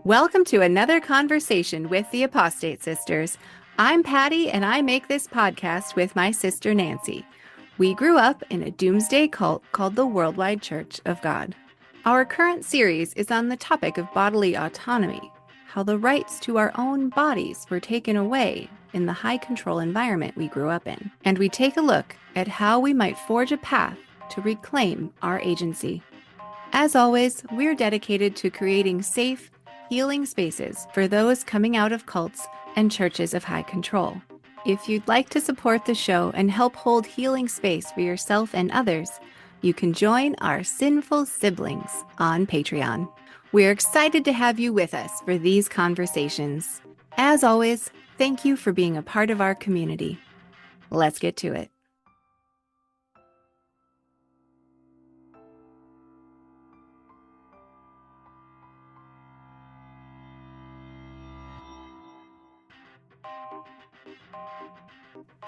Welcome to another conversation with the Apostate Sisters. I'm Patti, and I make this podcast with my sister Nancy. We grew up in a doomsday cult called the Worldwide Church of God. Our current series is on the topic of bodily autonomy, how the rights to our own bodies were taken away in the high control environment we grew up in. And we take a look at how we might forge a path to reclaim our agency. As always, we're dedicated to creating safe, healing spaces for those coming out of cults and churches of high control. If you'd like to support the show and help hold healing space for yourself and others, you can join our Sinful Siblings on Patreon. We're excited to have you with us for these conversations. As always, thank you for being a part of our community. Let's get to it.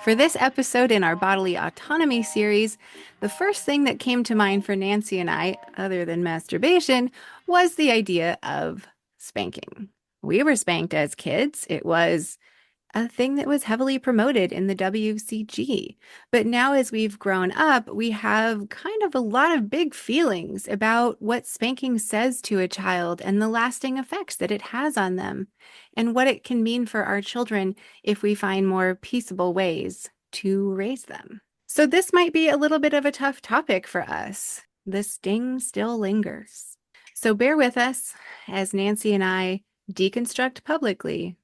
For this episode in our bodily autonomy series, the first thing that came to mind for Nancy and I, other than masturbation, was the idea of spanking. We were spanked as kids. It was a thing that was heavily promoted in the WCG. But now, as we've grown up, we have kind of a lot of big feelings about what spanking says to a child and the lasting effects that it has on them, and what it can mean for our children if we find more peaceable ways to raise them. So, this might be a little bit of a tough topic for us. The sting still lingers. So, bear with us as Nancy and I deconstruct publicly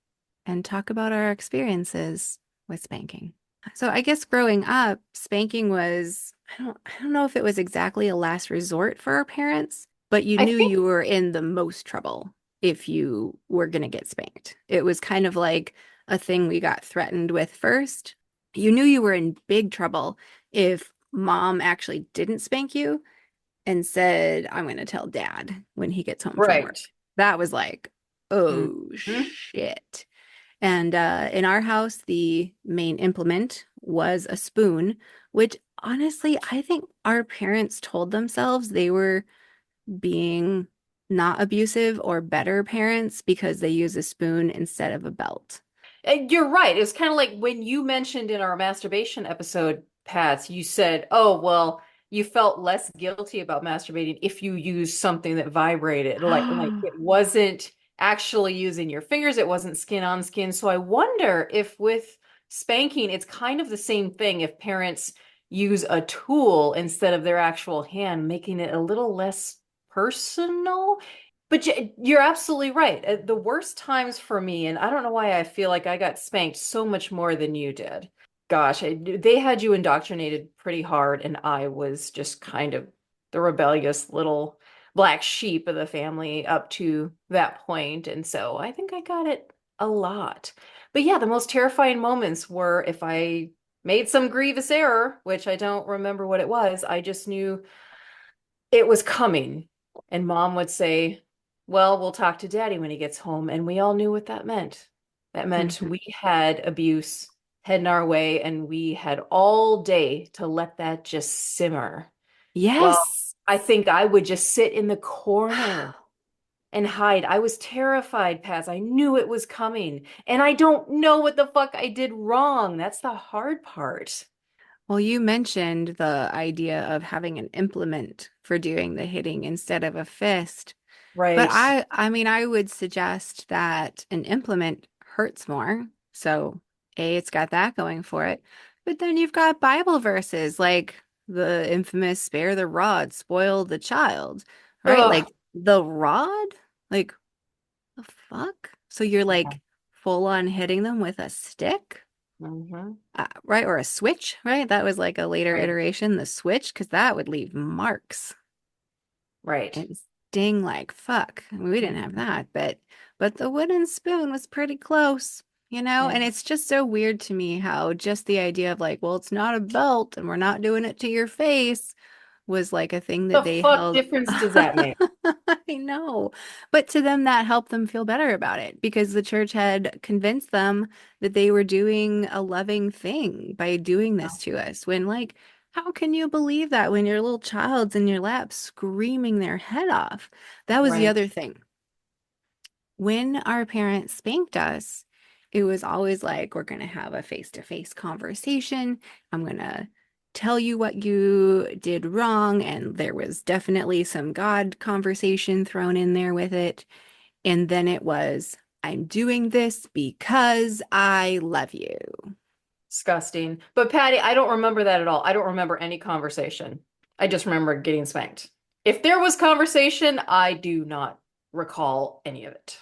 and talk about our experiences with spanking. So I guess growing up, spanking was, I don't know if it was exactly a last resort for our parents, but you I knew think you were in the most trouble if you were going to get spanked. It was kind of like a thing we got threatened with first. You knew you were in big trouble if mom actually didn't spank you and said, I'm going to tell dad when he gets home from work. right. That was like, oh Mhm. shit. And in our house, the main implement was a spoon, which honestly, I think our parents told themselves they were being not abusive or better parents because they use a spoon instead of a belt. And you're right. It's kind of like when you mentioned in our masturbation episode, Pat, you said, "Oh, well, you felt less guilty about masturbating if you used something that vibrated, like it wasn't actually using your fingers, it wasn't skin on skin." So I wonder if with spanking, it's kind of the same thing if parents use a tool instead of their actual hand, making it a little less personal. But you're absolutely right. The worst times for me, and I don't know why I feel like I got spanked so much more than you did. Gosh, they had you indoctrinated pretty hard, and I was just kind of the rebellious little black sheep of the family up to that point. And so I think I got it a lot. But yeah, the most terrifying moments were if I made some grievous error, which I don't remember what it was. I just knew it was coming. And mom would say, well, we'll talk to daddy when he gets home. And we all knew what that meant. That meant Mhm. we had abuse heading our way and we had all day to let that just simmer. Well, Yes. I think I would just sit in the corner and hide. I was terrified, Paz. I knew it was coming. And I don't know what the fuck I did wrong. That's the hard part. Well, you mentioned the idea of having an implement for doing the hitting instead of a fist. But Right. I mean, I would suggest that an implement hurts more. So, A, it's got that going for it. But then you've got Bible verses like the infamous spare the rod, spoil the child, right? Ugh. Like the rod? Like the fuck? So you're Yeah. like full on hitting them with a stick? Hmm. Right? Or a switch, right? That was like a later Right. iteration, the switch, because that would leave marks Right. and sting like fuck. I mean, we didn't have Mhm. that, but the wooden spoon was pretty close, you know? Yeah. And it's just so weird to me how just the idea of like, well, it's not a belt and we're not doing it to your face was like a thing that The they fuck held. difference does that make? I know. But to them, that helped them feel better about it because the church had convinced them that they were doing a loving thing by doing this to us. When, like, how can you believe that when your little child's in your lap screaming their head off? That was the Right. other thing. when our parents spanked us, it was always like, we're going to have a face-to-face conversation. I'm going to tell you what you did wrong. And there was definitely some God conversation thrown in there with it. And then it was, I'm doing this because I love you. Disgusting. But Patty, I don't remember that at all. I don't remember any conversation. I just remember getting spanked. If there was conversation, I do not recall any of it.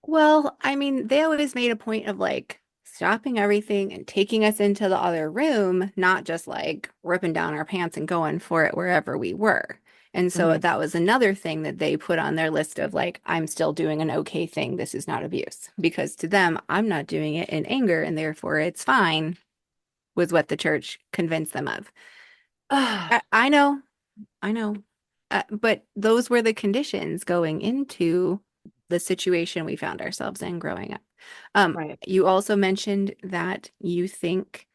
Well, I mean, they always made a point of like stopping everything and taking us into the other room, not just like ripping down our pants and going for it wherever we were. And so Mhm. that was another thing that they put on their list of like, I'm still doing an okay thing. This is not abuse. Because to them, I'm not doing it in anger and therefore it's fine, was what the church convinced them of. I know, I know. But those were the conditions going into the situation we found ourselves in growing up. Right. You also mentioned that you think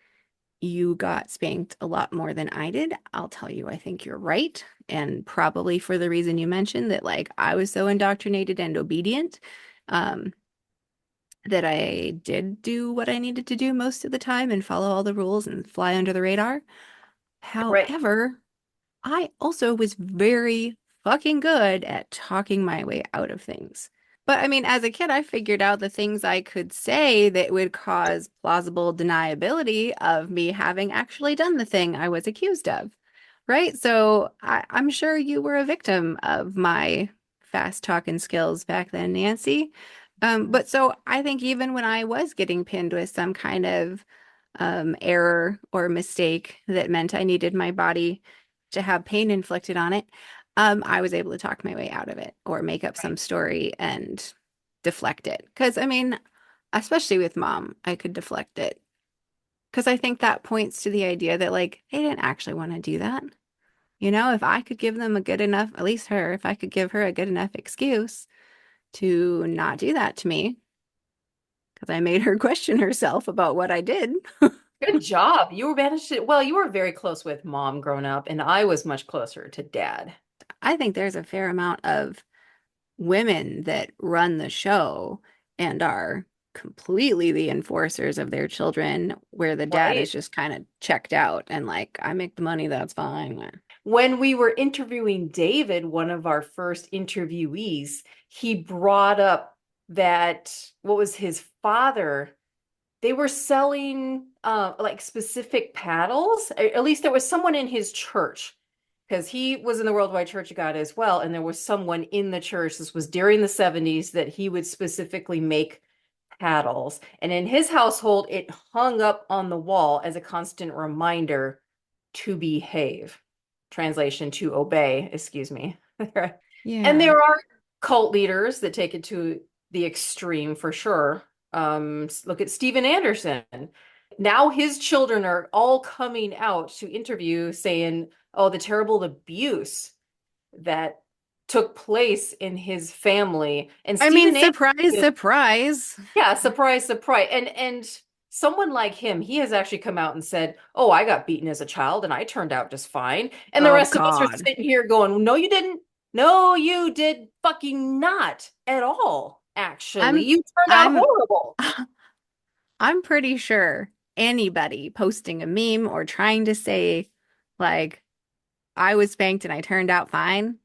you got spanked a lot more than I did. I'll tell you, I think you're right. And probably for the reason you mentioned that, like, I was so indoctrinated and obedient, um, that I did do what I needed to do most of the time and follow all the rules and fly under the radar. Right. However, I also was very fucking good at talking my way out of things. But I mean, as a kid, I figured out the things I could say that would cause plausible deniability of me having actually done the thing I was accused of. Right? So I'm sure you were a victim of my fast talking skills back then, Nancy. But so I think even when I was getting pinned with some kind of error or mistake that meant I needed my body to have pain inflicted on it, I was able to talk my way out of it or make up some story and deflect it. Because, I mean, especially with mom, I could deflect it. Because I think that points to the idea that, like, they didn't actually want to do that. You know, if I could give them a good enough, at least her, if I could give her a good enough excuse to not do that to me, because I made her question herself about what I did. Good job. You were managed to, well, you were very close with mom growing up, and I was much closer to dad. I think there's a fair amount of women that run the show and are completely the enforcers of their children, where the dad is Right. just kind of checked out and like, I make the money, that's fine. When we were interviewing David, one of our first interviewees, he brought up that what was his father? They were selling like specific paddles. At least there was someone in his church because he was in the Worldwide Church of God as well. And there was someone in the church, this was during the 70s, that he would specifically make paddles. And in his household, it hung up on the wall as a constant reminder to behave. Translation to obey, excuse me. And Yeah. there are cult leaders that take it to the extreme for sure. Look at Steven Anderson. Now his children are all coming out to interview saying, oh, the terrible abuse that took place in his family. And I mean, Steven surprise, Anderson, surprise. yeah, surprise, surprise. And someone like him, he has actually come out and said, "Oh, I got beaten as a child and I turned out just fine." And the Oh, rest of us are God. sitting here going, "No, you didn't. No, you did fucking not at all. Actually, I'm, you turned out I'm, horrible." I'm pretty sure anybody posting a meme or trying to say, like, I was spanked and I turned out fine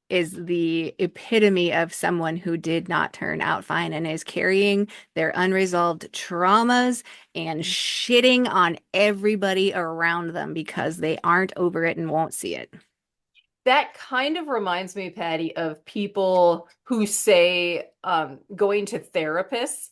is the epitome of someone who did not turn out fine and is carrying their unresolved traumas and shitting on everybody around them because they aren't over it and won't see it. That kind of reminds me, Patty, of people who say going to therapists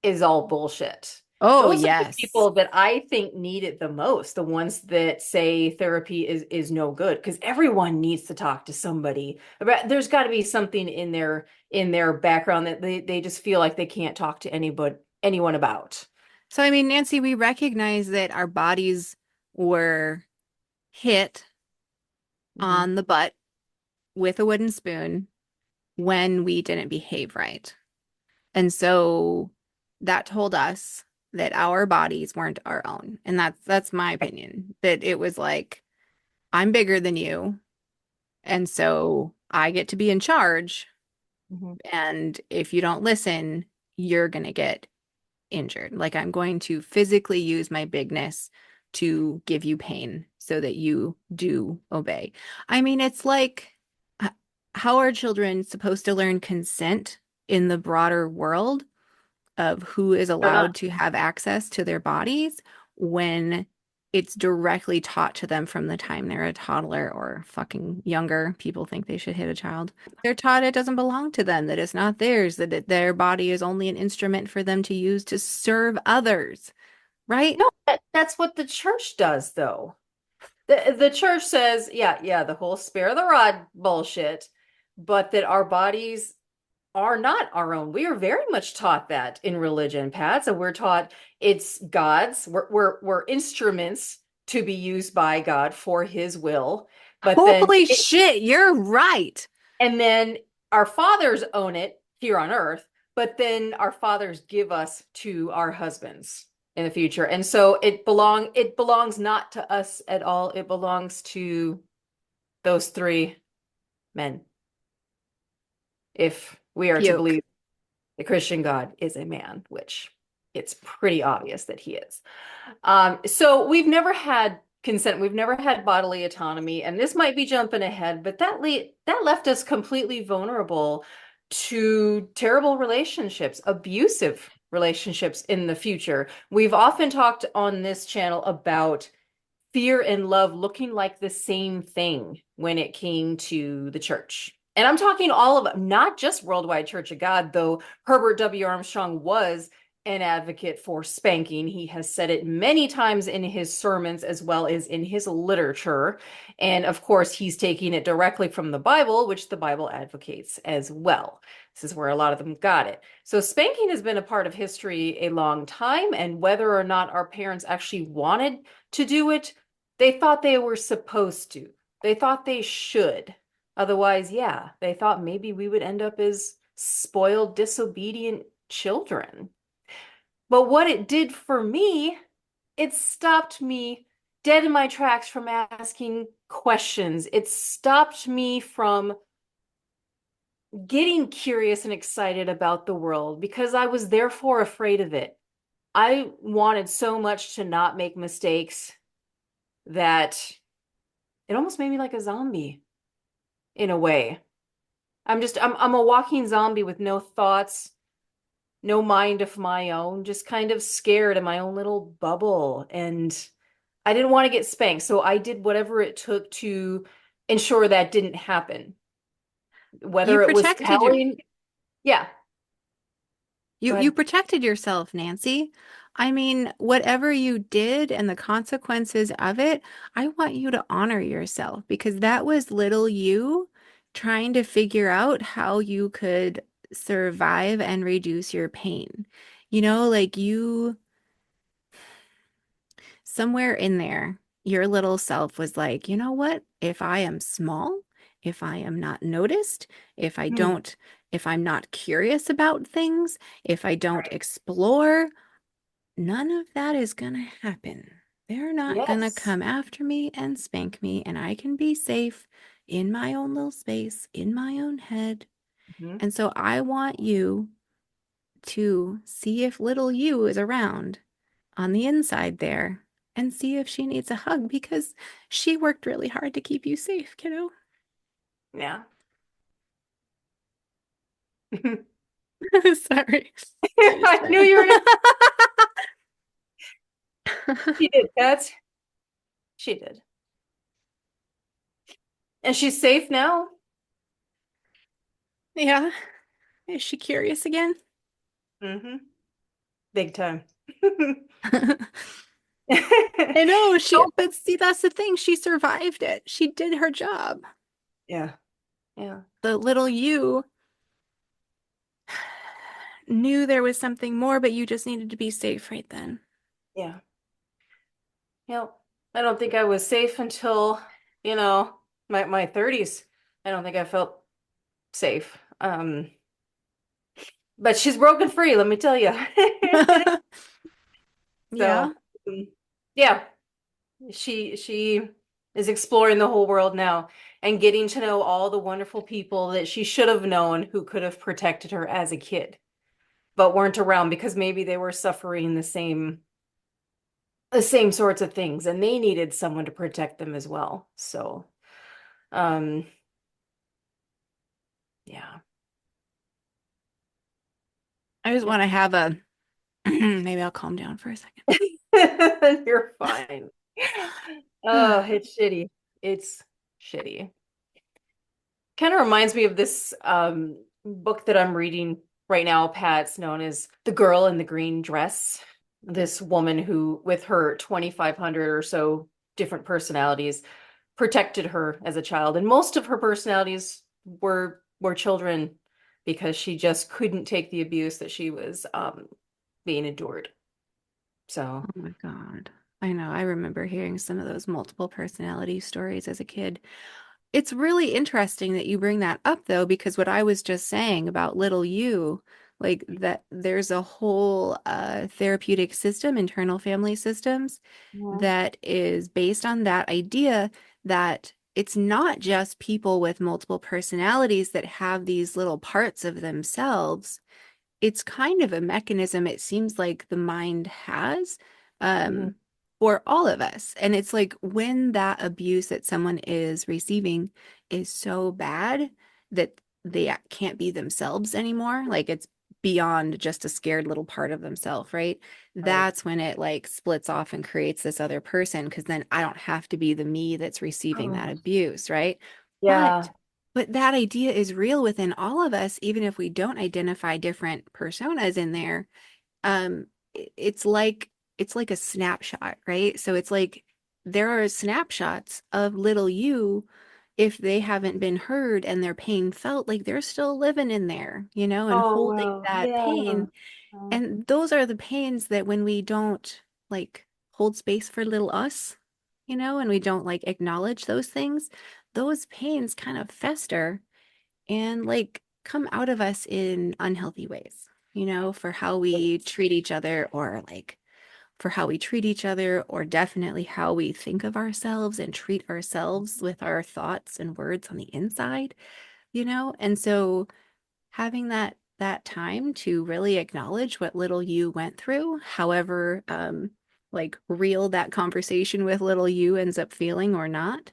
is all bullshit. Oh, Those are the yes. people that I think need it the most, the ones that say therapy is no good, because everyone needs to talk to somebody about, there's got to be something in their background that they just feel like they can't talk to anybody anyone about. So, I mean, Nancy, we recognize that our bodies were hit Mhm. on the butt with a wooden spoon when we didn't behave right. And so that told us that our bodies weren't our own. And that's my opinion. That it was like, I'm bigger than you, and so I get to be in charge. Mhm. And if you don't listen, you're going to get injured. Like I'm going to physically use my bigness to give you pain so that you do obey. I mean, it's like, how are children supposed to learn consent in the broader world of who is They're not. allowed to have access to their bodies when it's directly taught to them from the time they're a toddler or fucking younger? People think they should hit a child. They're taught it doesn't belong to them, that it's not theirs, that their body is only an instrument for them to use to serve others, right? No, that's what the church does, though. The church says, yeah, yeah, the whole spare the rod bullshit, but that our bodies are not our own. We are very much taught that in religion, Pat. So we're taught it's God's. We're instruments to be used by God for His will. But then Holy shit, you're right. and then our fathers own it here on earth, but then our fathers give us to our husbands in the future. And so it belongs not to us at all. It belongs to those three men. If we are to Puke. believe the Christian God is a man, which it's pretty obvious that he is. So we've never had consent. We've never had bodily autonomy, and this might be jumping ahead, but that left us completely vulnerable to terrible relationships, abusive relationships in the future. We've often talked on this channel about fear and love looking like the same thing when it came to the church. And I'm talking all of, not just Worldwide Church of God, though Herbert W. Armstrong was an advocate for spanking. He has said it many times in his sermons as well as in his literature. And of course, he's taking it directly from the Bible, which the Bible advocates as well. This is where a lot of them got it. So spanking has been a part of history a long time, and whether or not our parents actually wanted to do it, they thought they were supposed to. They thought they should. Otherwise, yeah, they thought maybe we would end up as spoiled, disobedient children. But what it did for me, it stopped me dead in my tracks from asking questions. It stopped me from getting curious and excited about the world because I was therefore afraid of it. I wanted so much to not make mistakes that it almost made me like a zombie in a way. I'm a walking zombie with no thoughts, no mind of my own, just kind of scared in my own little bubble. And I didn't want to get spanked, so I did whatever it took to ensure that didn't happen. You Whether it was protected your telling, yeah, go you ahead. protected yourself, Nancy. I mean, whatever you did and the consequences of it, I want you to honor yourself because that was little you trying to figure out how you could survive and reduce your pain. You know, like you somewhere in there, your little self was like, you know what? If I am small, if I am not noticed, if I Hmm. don't, if I'm not curious about things, if I don't Right. explore, none of that is gonna happen. They're not gonna Yes. come after me and spank me, and I can be safe in my own little space, in my own head. Mhm. And so I want you to see if little you is around on the inside there and see if she needs a hug because she worked really hard to keep you safe, kiddo. Yeah. Sorry. I just I knew you were gonna. She did, Kat. She did. And she's safe now. Yeah. Is she curious again? Hmm. Big time. I know but see, that's the thing. She survived it. She did her job. Yeah. Yeah. The little you knew there was something more, but you just needed to be safe right then. Yeah. Yep. I don't think I was safe until, you know, my 30s. I don't think I felt safe. But she's broken free, let me tell you. Yeah. So, yeah, she is exploring the whole world now and getting to know all the wonderful people that she should have known who could have protected her as a kid, but weren't around because maybe they were suffering the same sorts of things and they needed someone to protect them as well. So, um, yeah. I just Yeah. want to have a maybe I'll calm down for a second. You're fine. Oh, it's shitty. It's shitty. Kind of reminds me of this book that I'm reading right now, Pat. It's known as The Girl in the Green Dress. This woman who, with her 2,500 or so different personalities, protected her as a child. And most of her personalities were children because she just couldn't take the abuse that she was being endured. So, Oh my God. I know. I remember hearing some of those multiple personality stories as a kid. It's really interesting that you bring that up, though, because what I was just saying about little you, like that there's a whole therapeutic system, internal family systems, yeah. that is based on that idea that it's not just people with multiple personalities that have these little parts of themselves. It's kind of a mechanism it seems like the mind has Mhm. um, for all of us. And it's like when that abuse that someone is receiving is so bad that they can't be themselves anymore, like it's beyond just a scared little part of themselves, right? Right. That's when it like splits off and creates this other person because then I don't have to be the me that's receiving that Oh, abuse, right? yeah. But but that idea is real within all of us, even if we don't identify different personas in there. Um, it's like a snapshot, right? So it's like there are snapshots of little you if they haven't been heard and their pain felt like they're still living in there, and Oh, holding wow. that Yeah. pain. And those are the pains that when we don't like hold space for little us, and we don't like acknowledge those things, those pains kind of fester and like come out of us in unhealthy ways, for how we treat each other or like for how we treat each other, or definitely how we think of ourselves and treat ourselves with our thoughts and words on the inside, And so having that time to really acknowledge what little you went through, however like real that conversation with little you ends up feeling or not,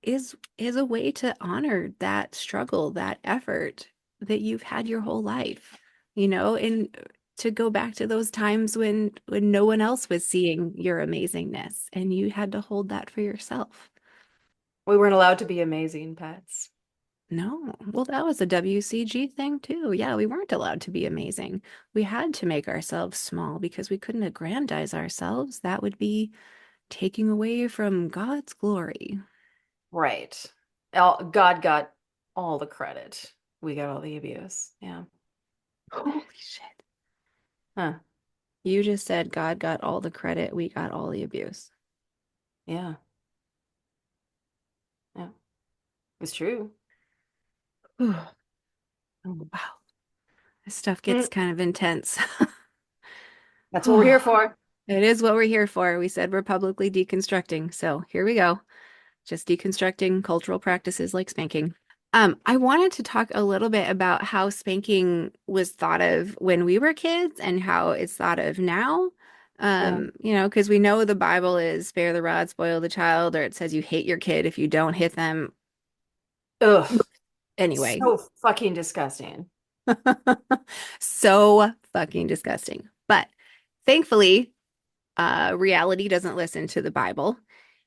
is a way to honor that struggle, that effort that you've had your whole life, and to go back to those times when no one else was seeing your amazingness and you had to hold that for yourself. We weren't allowed to be amazing pets. No, well, that was a WCG thing too. Yeah, we weren't allowed to be amazing. We had to make ourselves small because we couldn't aggrandize ourselves. That would be taking away from God's glory. Right. God got all the credit. We got all the abuse. Yeah. Holy shit. Huh. You just said God got all the credit, we got all the abuse. Yeah. Yeah. It's true. Whew. Mm. Wow. This stuff gets Mm. kind of intense. That's what we're Whew. here for. It is what we're here for. We said we're publicly deconstructing. So here we go. Just deconstructing cultural practices like spanking. I wanted to talk a little bit about how spanking was thought of when we were kids and how it's thought of now. Yeah. Because we know the Bible is spare the rod, spoil the child, or it says you hate your kid if you don't hit them. Ugh. Anyway, So fucking disgusting. so fucking disgusting. But thankfully, reality doesn't listen to the Bible,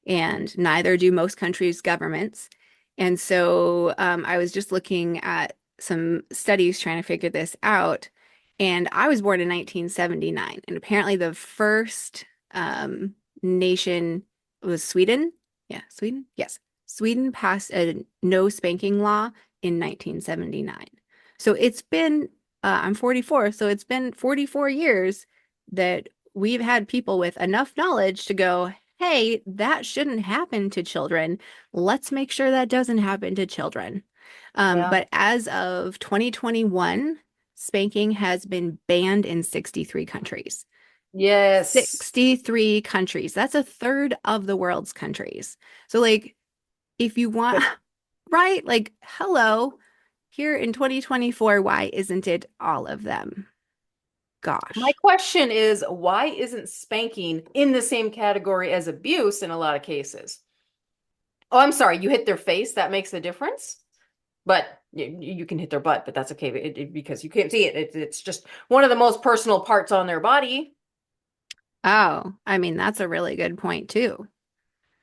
Mm. and neither do most countries' governments. And so I was just looking at some studies trying to figure this out. And I was born in 1979, and apparently the first nation was Sweden. Yeah, Sweden. Yes. Sweden passed a no spanking law in 1979. So it's been, I'm 44, so it's been 44 years that we've had people with enough knowledge to go, hey, that shouldn't happen to children. Let's make sure that doesn't happen to children. Yeah. But as of 2021, spanking has been banned in 63 countries. Yes. 63 countries. That's a third of the world's countries. So, like, if you want, But right? Like, hello, here in 2024, why isn't it all of them? my Gosh. question is, why isn't spanking in the same category as abuse in a lot of cases? Oh, I'm sorry, you hit their face, that makes a difference? But you can hit their butt, but that's okay because you can't see it. It's just one of the most personal parts on their body. Oh, I mean, that's a really good point, too.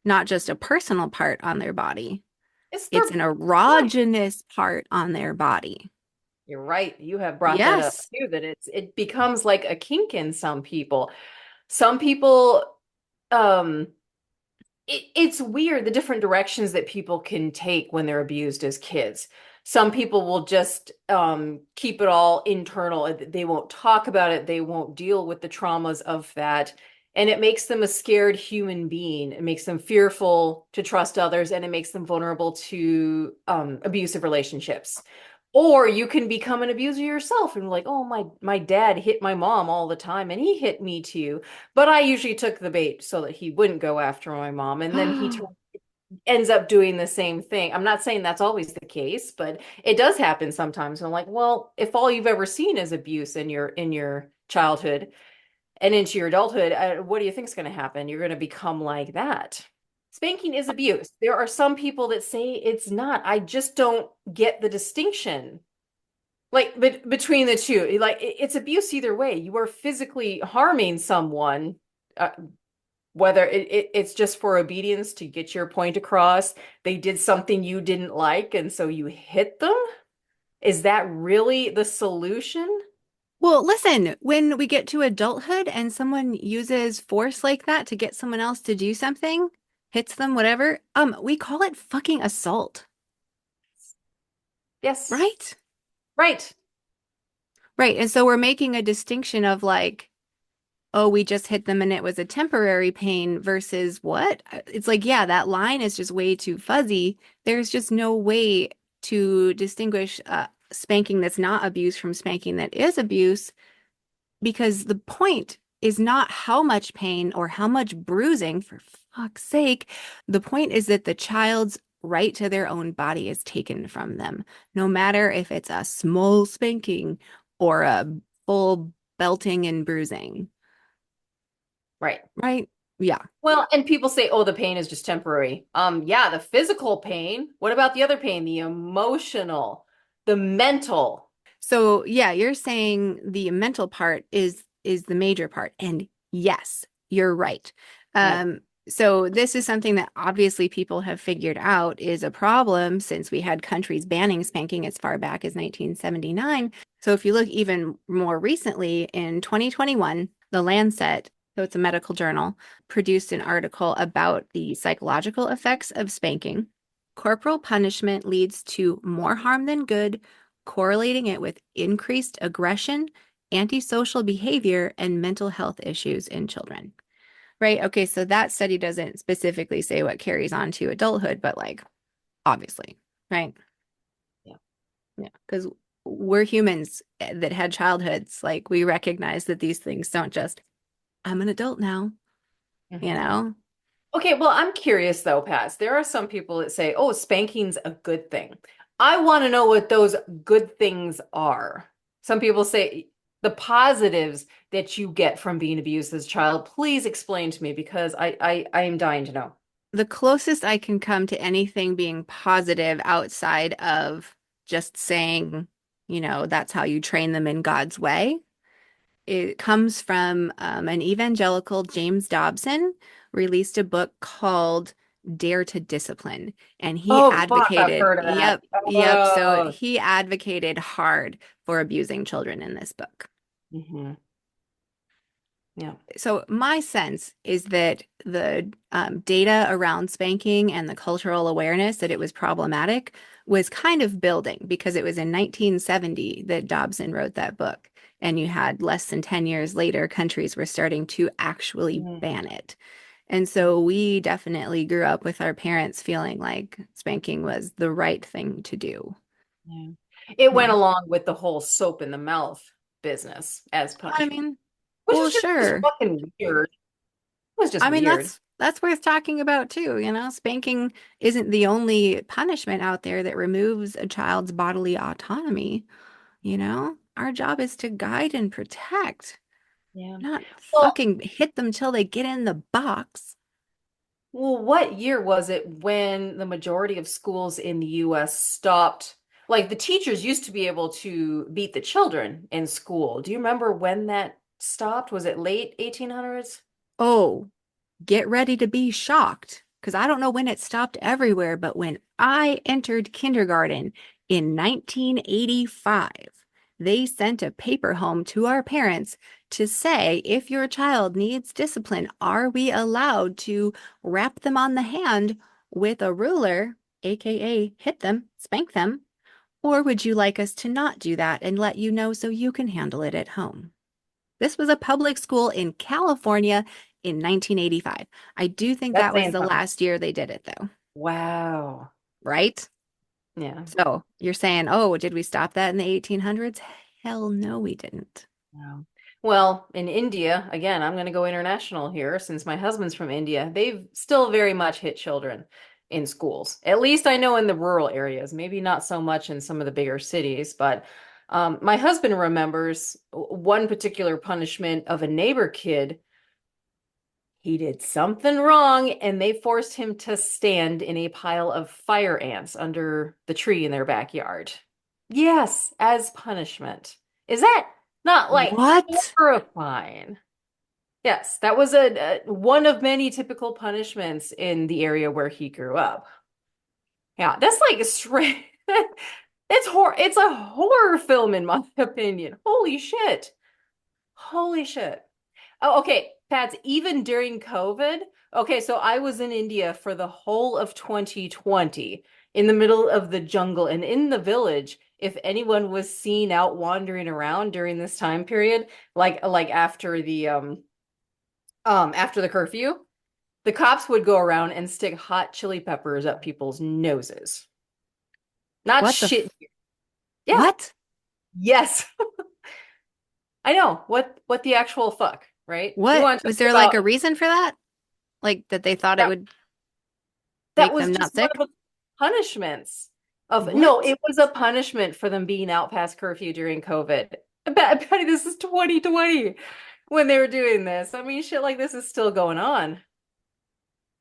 Not just a personal part on their body, It's it's their an body. erogenous part on their body. You're right. You have brought that up Yes. too, that it becomes like a kink in some people. Some people, um, it's weird the different directions that people can take when they're abused as kids. Some people will just keep it all internal. They won't talk about it. They won't deal with the traumas of that. And it makes them a scared human being. It makes them fearful to trust others, and it makes them vulnerable to abusive relationships. Or you can become an abuser yourself and like, oh, my dad hit my mom all the time, and he hit me too. But I usually took the bait so that he wouldn't go after my mom. And then ends up doing the same thing. I'm not saying that's always the case, but it does happen sometimes. I'm like, well, if all you've ever seen is abuse in your childhood and into your adulthood, what do you think is going to happen? You're going to become like that. Spanking is abuse. There are some people that say it's not. I just don't get the distinction. Like between the two, like it's abuse either way. You are physically harming someone, whether it's just for obedience to get your point across. They did something you didn't like, and so you hit them. Is that really the solution? Well, listen, when we get to adulthood and someone uses force like that to get someone else to do something, hits them, whatever, we call it fucking assault, Yes, right? right. Right. And so we're making a distinction of like, oh, we just hit them and it was a temporary pain versus what? It's like, yeah, that line is just way too fuzzy. There's just no way to distinguish spanking that's not abuse from spanking that is abuse, because the point is not how much pain or how much bruising, for fuck's sake. The point is that the child's right to their own body is taken from them, no matter if it's a small spanking or a full belting and bruising, Right. right? Yeah. Well, and people say, oh, the pain is just temporary. Yeah, the physical pain. What about the other pain? The emotional, the mental. So yeah, you're saying the mental part is the major part. And yes, you're right. Yep. Um, so this is something that obviously people have figured out is a problem since we had countries banning spanking as far back as 1979. So if you look even more recently in 2021, The Lancet, so it's a medical journal, produced an article about the psychological effects of spanking. Corporal punishment leads to more harm than good, correlating it with increased aggression, antisocial behavior, and mental health issues in children. Right? Okay, so that study doesn't specifically say what carries on to adulthood, but like obviously, right? Yeah. Yeah, because we're humans that had childhoods. Like we recognize that these things don't just, I'm an adult now, you Mhm. know? Okay, well, I'm curious though, Paz. There are some people that say, oh, spanking's a good thing. I want to know what those good things are. Some people say the positives that you get from being abused as a child. Please explain to me because I am dying to know. The closest I can come to anything being positive outside of just saying, that's how you train them in God's way. It comes from an evangelical, James Dobson, released a book called Dare to Discipline. And he Oh, fuck, I've advocated, heard of that. yep, yep. So Oh. he advocated hard for abusing children in this book. Hmm. Yeah. So my sense is that the data around spanking and the cultural awareness that it was problematic was kind of building because it was in 1970 that Dobson wrote that book. And you had less than 10 years later, countries were starting to actually Mhm. ban it. And so we definitely grew up with our parents feeling like spanking was the right thing to do. Yeah. It went Yeah. along with the whole soap in the mouth business as I punishment. mean, which Well, is just sure. fucking weird. It was just I mean, weird. that's worth talking about too, you know. Spanking isn't the only punishment out there that removes a child's bodily autonomy, you know. Our job is to guide and protect, Yeah. not Well, fucking hit them till they get in the box. well, what year was it when the majority of schools in the US stopped? Like the teachers used to be able to beat the children in school. Do you remember when that stopped? Was it late 1800s? Oh, get ready to be shocked because I don't know when it stopped everywhere, but when I entered kindergarten in 1985, they sent a paper home to our parents to say if your child needs discipline, are we allowed to wrap them on the hand with a ruler, aka hit them, spank them, or would you like us to not do that and let you know so you can handle it at home? This was a public school in California in 1985. I do think That's that was saying the something. last year they did it, though, Wow. right? Yeah. So you're saying, oh, did we stop that in the 1800s? Hell no, we didn't. Wow. Well, in India, again, I'm going to go international here since my husband's from India. They've still very much hit children in schools. At least I know in the rural areas, maybe not so much in some of the bigger cities, but my husband remembers one particular punishment of a neighbor kid. He did something wrong and they forced him to stand in a pile of fire ants under the tree in their backyard. Yes, as punishment. Is that not like What? horrifying? Yes, that was a one of many typical punishments in the area where he grew up. Yeah, that's like straight. It's a horror film in my opinion. Holy shit. Holy shit. Oh, okay, Pats, even during COVID, okay, so I was in India for the whole of 2020 in the middle of the jungle and in the village. If anyone was seen out wandering around during this time period, like after the curfew, the cops would go around and stick hot chili peppers up people's noses. Not What the shit. Yeah. what? Yes. I know. What the actual fuck, right? You What? want to Was talk there like about a reason for that? Like that they thought it that would that make was them just not one sick? of the punishments of no, What? it was a punishment for them being out past curfew during COVID. Betty, this is 2020 when they were doing this. I mean, shit like this is still going on.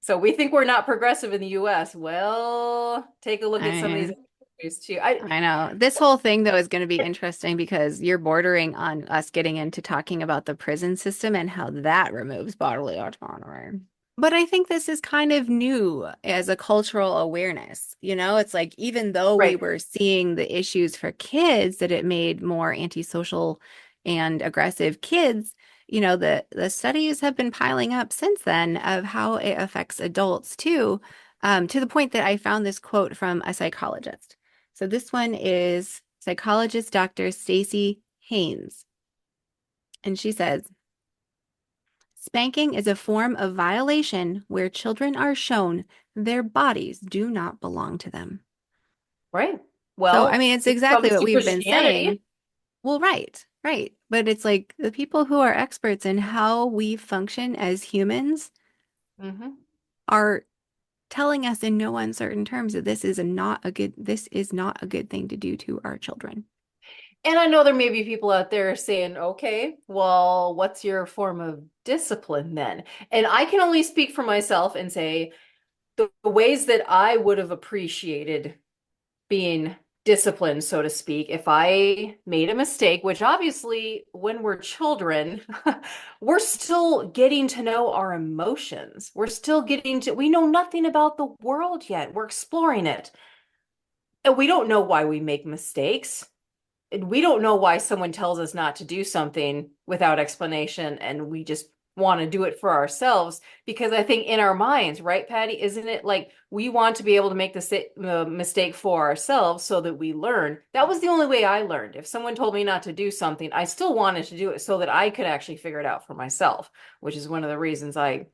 So we think we're not progressive in the US. Well, take a look I at some of these mean, other countries too. I I know. This whole thing, though, is going to be interesting because you're bordering on us getting into talking about the prison system and how that removes bodily autonomy. But I think this is kind of new as a cultural awareness. You know, it's like even though we right. were seeing the issues for kids, that it made more antisocial and aggressive kids, you know, the studies have been piling up since then of how it affects adults too, to the point that I found this quote from a psychologist. So this one is psychologist Dr. Stacy Haynes, and she says, spanking is a form of violation where children are shown their bodies do not belong to them. Right. So, I Well, mean, it's when it exactly comes what to we've been Christianity, saying. Well, right, right. But it's like the people who are experts in how we function as humans mhm. are telling us in no uncertain terms that this is not a good thing to do to our children. And I know there may be people out there saying, okay, well, what's your form of discipline then? And I can only speak for myself and say the ways that I would have appreciated being disciplined, so to speak, if I made a mistake, which obviously when we're children, we're still getting to know our emotions. We know nothing about the world yet. We're exploring it. And we don't know why we make mistakes. We don't know why someone tells us not to do something without explanation and we just want to do it for ourselves because I think in our minds, right, Patty, isn't it like we want to be able to make the mistake for ourselves so that we learn? That was the only way I learned. If someone told me not to do something, I still wanted to do it so that I could actually figure it out for myself, which is one of the reasons I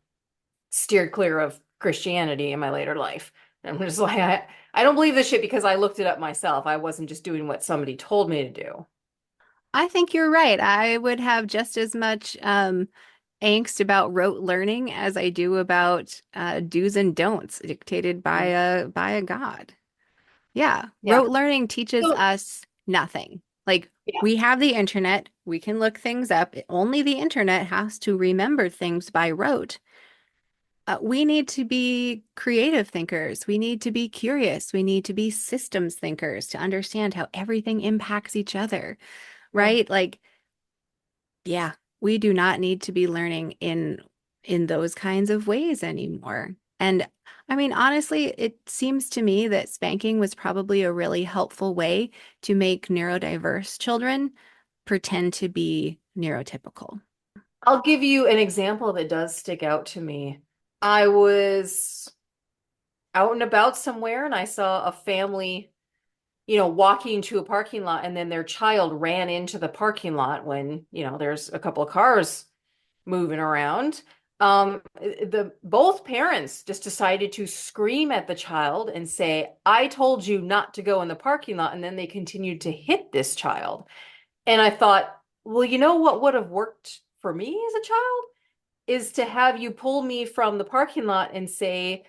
steered clear of Christianity in my later life. I'm just like, I don't believe this shit because I looked it up myself. I wasn't just doing what somebody told me to do. I think you're right. I would have just as much angst about rote learning as I do about do's and don'ts dictated by Mm. a God. Yeah, Yeah. rote learning teaches So, us nothing. Like yeah. we have the internet, we can look things up. Only the internet has to remember things by rote. We need to be creative thinkers. We need to be curious. We need to be systems thinkers to understand how everything impacts each other, Yeah. right? Like, yeah, we do not need to be learning in those kinds of ways anymore. And I mean, honestly, it seems to me that spanking was probably a really helpful way to make neurodiverse children pretend to be neurotypical. I'll give you an example that does stick out to me. I was out and about somewhere and I saw a family, walking to a parking lot, and then their child ran into the parking lot when, there's a couple of cars moving around. The both parents just decided to scream at the child and say, "I told you not to go in the parking lot," and then they continued to hit this child. And I thought, well, you know what would have worked for me as a child is to have you pull me from the parking lot and say,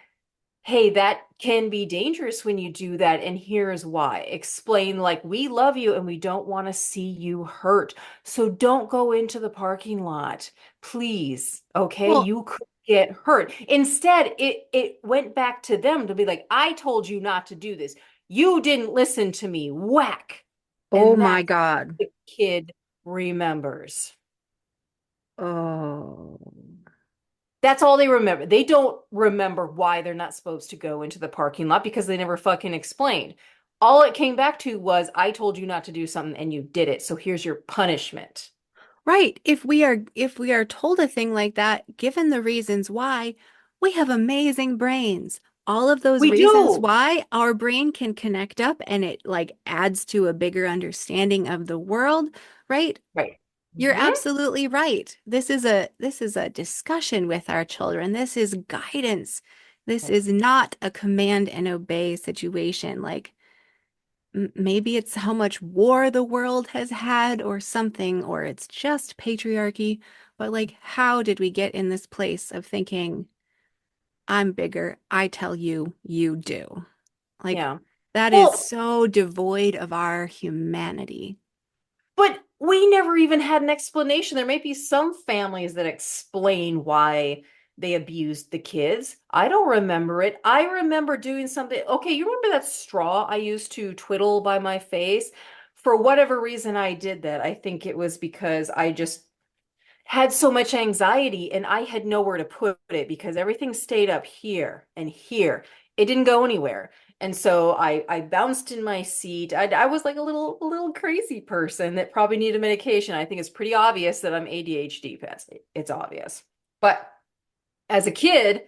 "Hey, that can be dangerous when you do that, and here's why." Explain, like, we love you and we don't want to see you hurt. So don't go into the parking lot, please. Okay, Well, you could get hurt. Instead, it went back to them to be like, "I told you not to do this. You didn't listen to me." Whack. oh And my that God. the kid remembers. Oh. That's all they remember. They don't remember why they're not supposed to go into the parking lot because they never fucking explained. All it came back to was, "I told you not to do something and you did it. So here's your punishment." Right. If we are told a thing like that, given the reasons why, we have amazing brains. All of those We reasons do. why our brain can connect up and it like adds to a bigger understanding of the world, right? Right. You're Hmm. absolutely right. This is a discussion with our children. This is guidance. This Right. is not a command and obey situation. Like maybe it's how much war the world has had or something, or it's just patriarchy. But like, how did we get in this place of thinking, I'm bigger, I tell you, you do? Like, Yeah. that is Well, so devoid of our humanity. but we never even had an explanation. There may be some families that explain why they abused the kids. I don't remember it. I remember doing something. Okay, you remember that straw I used to twiddle by my face? For whatever reason, I did that. I think it was because I just had so much anxiety and I had nowhere to put it because everything stayed up here and here. It didn't go anywhere. And so I bounced in my seat. I was like a little crazy person that probably needed medication. I think it's pretty obvious that I'm ADHD past. It's obvious. But as a kid,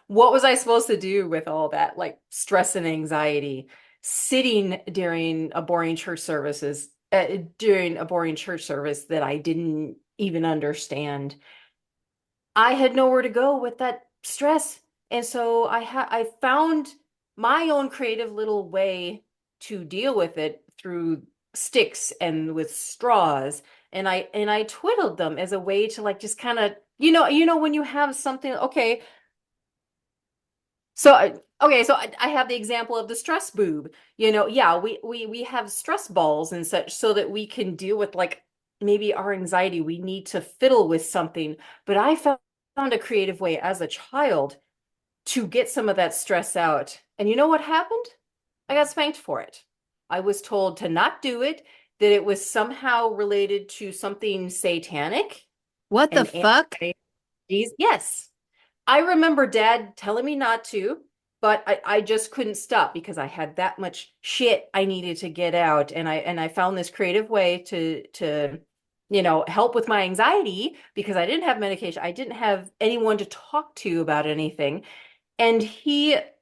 what was I supposed to do with all that like stress and anxiety sitting during a boring church service that I didn't even understand? I had nowhere to go with that stress. And so I found my own creative little way to deal with it through sticks and with straws. And I twiddled them as a way to like just kind of, when you have something, okay, so I have the example of the stress boob. Yeah, we have stress balls and such so that we can deal with like maybe our anxiety. We need to fiddle with something. But I found a creative way as a child to get some of that stress out. And you know what happened? I got spanked for it. I was told to not do it, that it was somehow related to something satanic What the and fuck? yes. I remember dad telling me not to, but I just couldn't stop because I had that much shit I needed to get out. And I found this creative way to help with my anxiety because I didn't have medication. I didn't have anyone to talk to about anything. And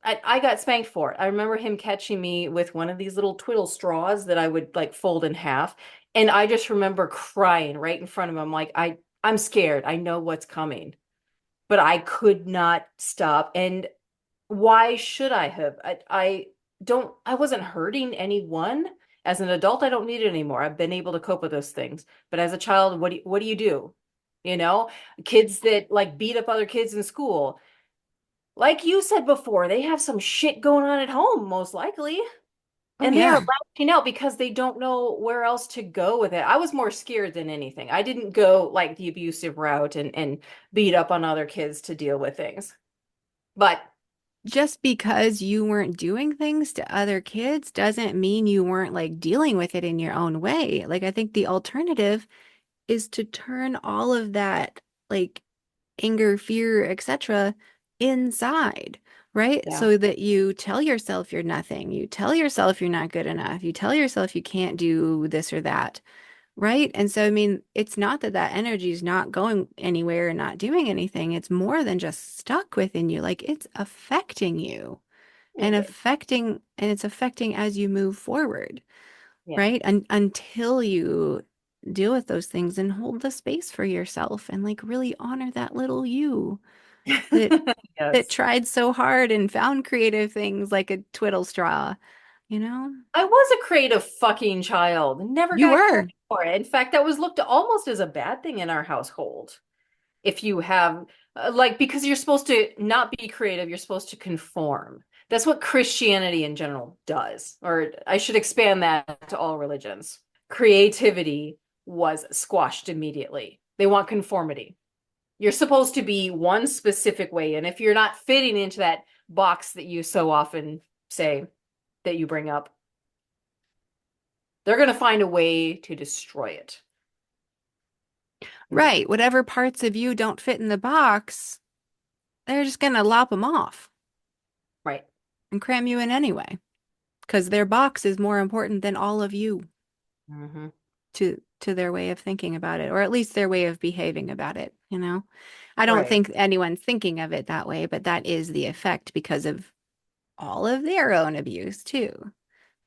I got spanked for it. I remember him catching me with one of these little twiddle straws that I would like fold in half. And I just remember crying right in front of him, like, I'm scared. I know what's coming, but I could not stop. And why should I have? I wasn't hurting anyone. As an adult, I don't need it anymore. I've been able to cope with those things. But as a child, what do you do? You know, kids that like beat up other kids in school, like you said before, they have some shit going on at home, most likely. Oh And they are yeah. lashing out because they don't know where else to go with it. I was more scared than anything. I didn't go like the abusive route and beat up on other kids to deal with things. But Just because you weren't doing things to other kids doesn't mean you weren't like dealing with it in your own way. Like I think the alternative is to turn all of that like anger, fear, etc. inside, right? yeah, So that you tell yourself you're nothing. You tell yourself you're not good enough. You tell yourself you can't do this or that, right? And so, I mean, it's not that that energy is not going anywhere and not doing anything. It's more than just stuck within you. Like it's affecting you and it is. it's affecting as you move forward, Yeah. right? Until you deal with those things and hold the space for yourself and like really honor that little you that Yes. tried so hard and found creative things like a twiddle straw, you know? I was a creative fucking child. Never You got were. credit for it. In fact, that was looked almost as a bad thing in our household. If you have, like, because you're supposed to not be creative, you're supposed to conform. That's what Christianity in general does. Or I should expand that to all religions. Creativity was squashed immediately. They want conformity. You're supposed to be one specific way. And if you're not fitting into that box that you so often say that you bring up, they're going to find a way to destroy it. Mm. Right. Whatever parts of you don't fit in the box, they're just going to lop them off Right. and cram you in anyway, because their box is more important than all of you Hmm. to their way of thinking about it, or at least their way of behaving about it, you know? I don't Right. think anyone's thinking of it that way, but that is the effect because of all of their own abuse too.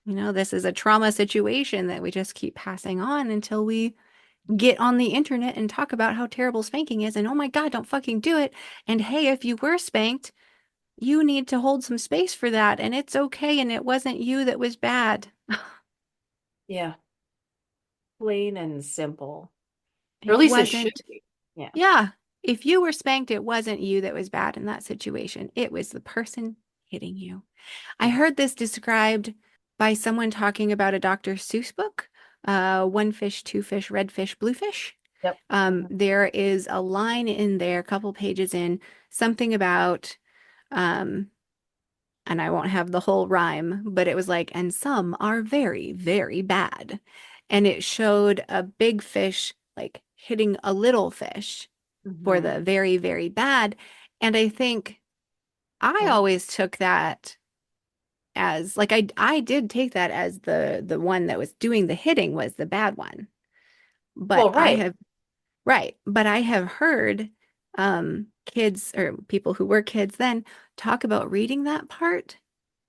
You know, this is a trauma situation that we just keep passing on until we get on the internet and talk about how terrible spanking is and oh my God, don't fucking do it. And hey, if you were spanked, you need to hold some space for that and it's okay and it wasn't you that was bad. Yeah. Plain and simple. Or at It least it should wasn't. be. Yeah. Yeah. If you were spanked, it wasn't you that was bad in that situation. It was the person hitting you. I Yeah. heard this described by someone talking about a Dr. Seuss book, One Fish, Two Fish, Red Fish, Blue Fish. Yep. Hmm. There is a line in there, a couple pages in, something about, um, and I won't have the whole rhyme, but it was like, and some are very, very bad. And it showed a big fish like hitting a little fish for Hmm. the very, very bad. And I think I Yeah. always took that as like I did take that as the one that was doing the hitting was the bad one. But Well, I right. have right, but I have heard kids or people who were kids then talk about reading that part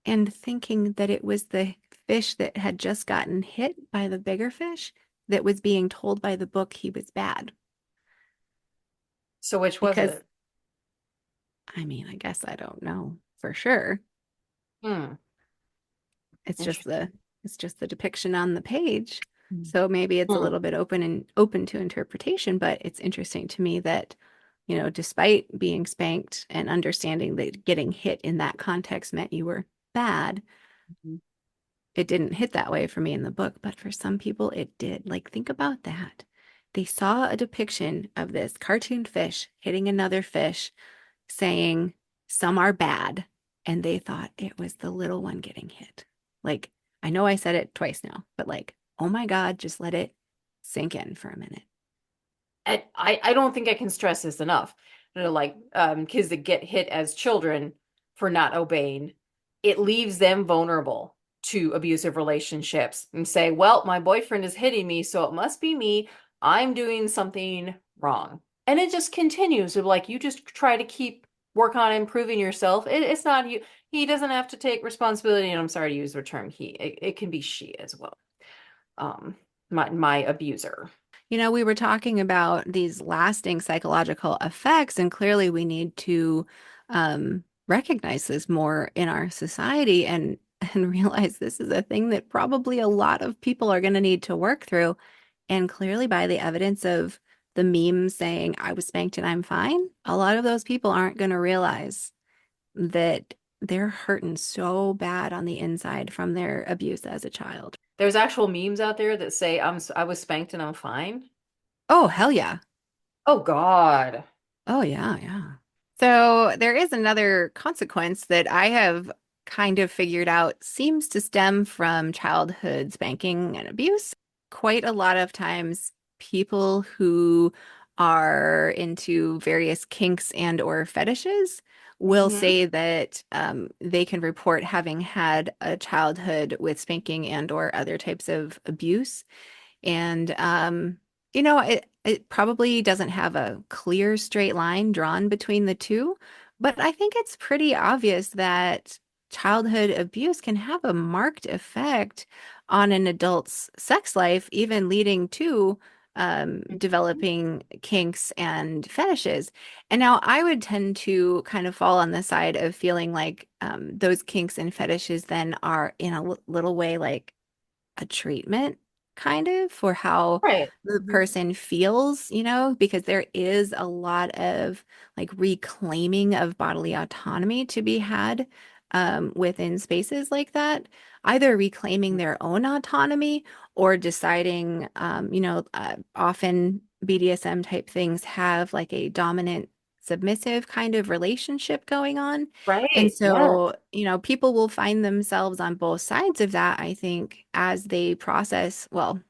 and thinking that it was the fish that had just gotten hit by the bigger fish that was being told by the book he was bad. So which was Because it? I mean, I guess I don't know for sure. Hmm. It's just Interesting. the depiction on the page. So maybe it's a Hmm. little bit open to interpretation, but it's interesting to me that, you know, despite being spanked and understanding that getting hit in that context meant you were bad, Hmm. it didn't hit that way for me in the book, but for some people it did. Like think about that. They saw a depiction of this cartoon fish hitting another fish saying some are bad, and they thought it was the little one getting hit. Like, I know I said it twice now, but like, oh my God, just let it sink in for a minute. And I don't think I can stress this enough. You know, like kids that get hit as children for not obeying, it leaves them vulnerable to abusive relationships and say, well, my boyfriend is hitting me, so it must be me. I'm doing something wrong. And it just continues of like you just try to keep work on improving yourself. It's not you. He doesn't have to take responsibility, and I'm sorry to use the term he. It can be she as well. Um, my abuser. You know, we were talking about these lasting psychological effects, and clearly we need to recognize this more in our society. And and realize this is a thing that probably a lot of people are going to need to work through. And clearly, by the evidence of the memes saying, I was spanked and I'm fine, a lot of those people aren't going to realize that they're hurting so bad on the inside from their abuse as a child. There's actual memes out there that say I was spanked and I'm fine. Oh, hell yeah. Oh God. Oh, yeah, yeah. So there is another consequence that I have kind of figured out seems to stem from childhood spanking and abuse. Quite a lot of times, people who are into various kinks and or fetishes will Hmm. say that they can report having had a childhood with spanking and or other types of abuse. And it probably doesn't have a clear straight line drawn between the two, but I think it's pretty obvious that childhood abuse can have a marked effect on an adult's sex life, even leading to developing kinks and fetishes. And now I would tend to kind of fall on the side of feeling like those kinks and fetishes then are in a little way like a treatment kind of for how Right. the Hmm. person feels, because there is a lot of like reclaiming of bodily autonomy to be had within spaces like that, either reclaiming their own autonomy or deciding, often BDSM type things have like a dominant submissive kind of relationship going on. And Right. Yeah. so, people will find themselves on both sides of that, I think, as they process, well,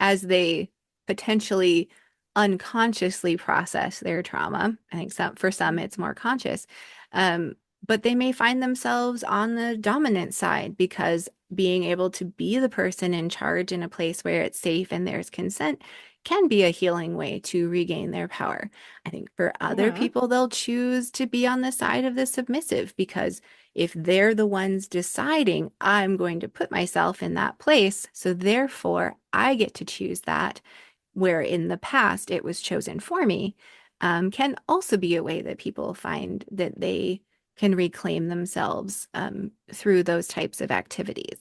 as they potentially unconsciously process their trauma. I think for some it's more conscious. Um, but they may find themselves on the dominant side because being able to be the person in charge in a place where it's safe and there's consent can be a healing way to regain their power. I think for other Hmm. people, they'll choose to be on the side of the submissive because if they're the ones deciding, I'm going to put myself in that place, so therefore I get to choose that, where in the past it was chosen for me, can also be a way that people find that they can reclaim themselves through those types of activities.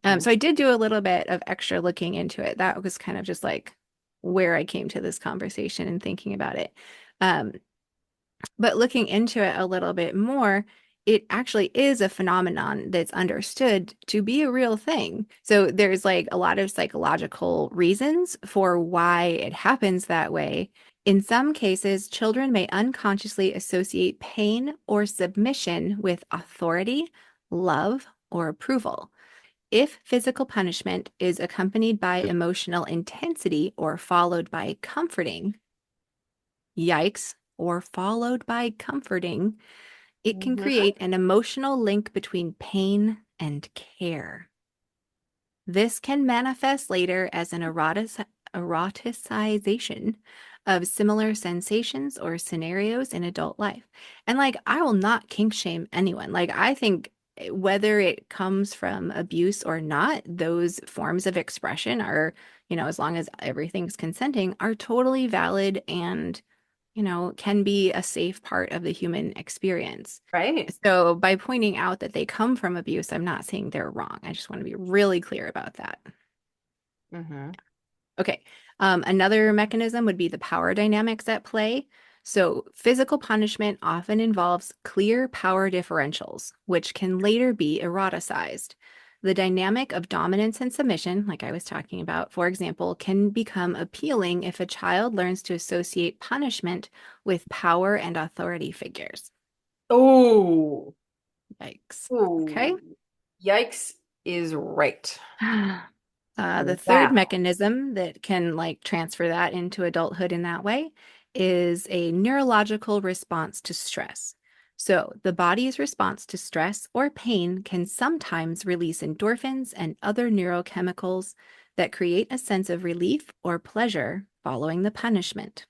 Hmm. So I did do a little bit of extra looking into it. That was kind of just like where I came to this conversation and thinking about it. Um, but looking into it a little bit more, it actually is a phenomenon that's understood to be a real thing. So there's like a lot of psychological reasons for why it happens that way. In some cases, children may unconsciously associate pain or submission with authority, love, or approval. If physical punishment is accompanied by emotional intensity or followed by comforting, yikes, or followed by comforting, it can Hmm. create an emotional link between pain and care. This can manifest later as an eroticization of similar sensations or scenarios in adult life. And like, I will not kink shame anyone. Like, I think whether it comes from abuse or not, those forms of expression are, as long as everything's consenting, are totally valid and can be a safe part of the human experience. Right. So by pointing out that they come from abuse, I'm not saying they're wrong. I just want to be really clear about that. Hmm. Okay. Another mechanism would be the power dynamics at play. So physical punishment often involves clear power differentials, which can later be eroticized. The dynamic of dominance and submission, like I was talking about, for example, can become appealing if a child learns to associate punishment with power and authority figures. Oh. Yikes. Okay. Oh. Yikes is right. The third Wow. mechanism that can like transfer that into adulthood in that way is a neurological response to stress. So, the body's response to stress or pain can sometimes release endorphins and other neurochemicals that create a sense of relief or pleasure following the punishment.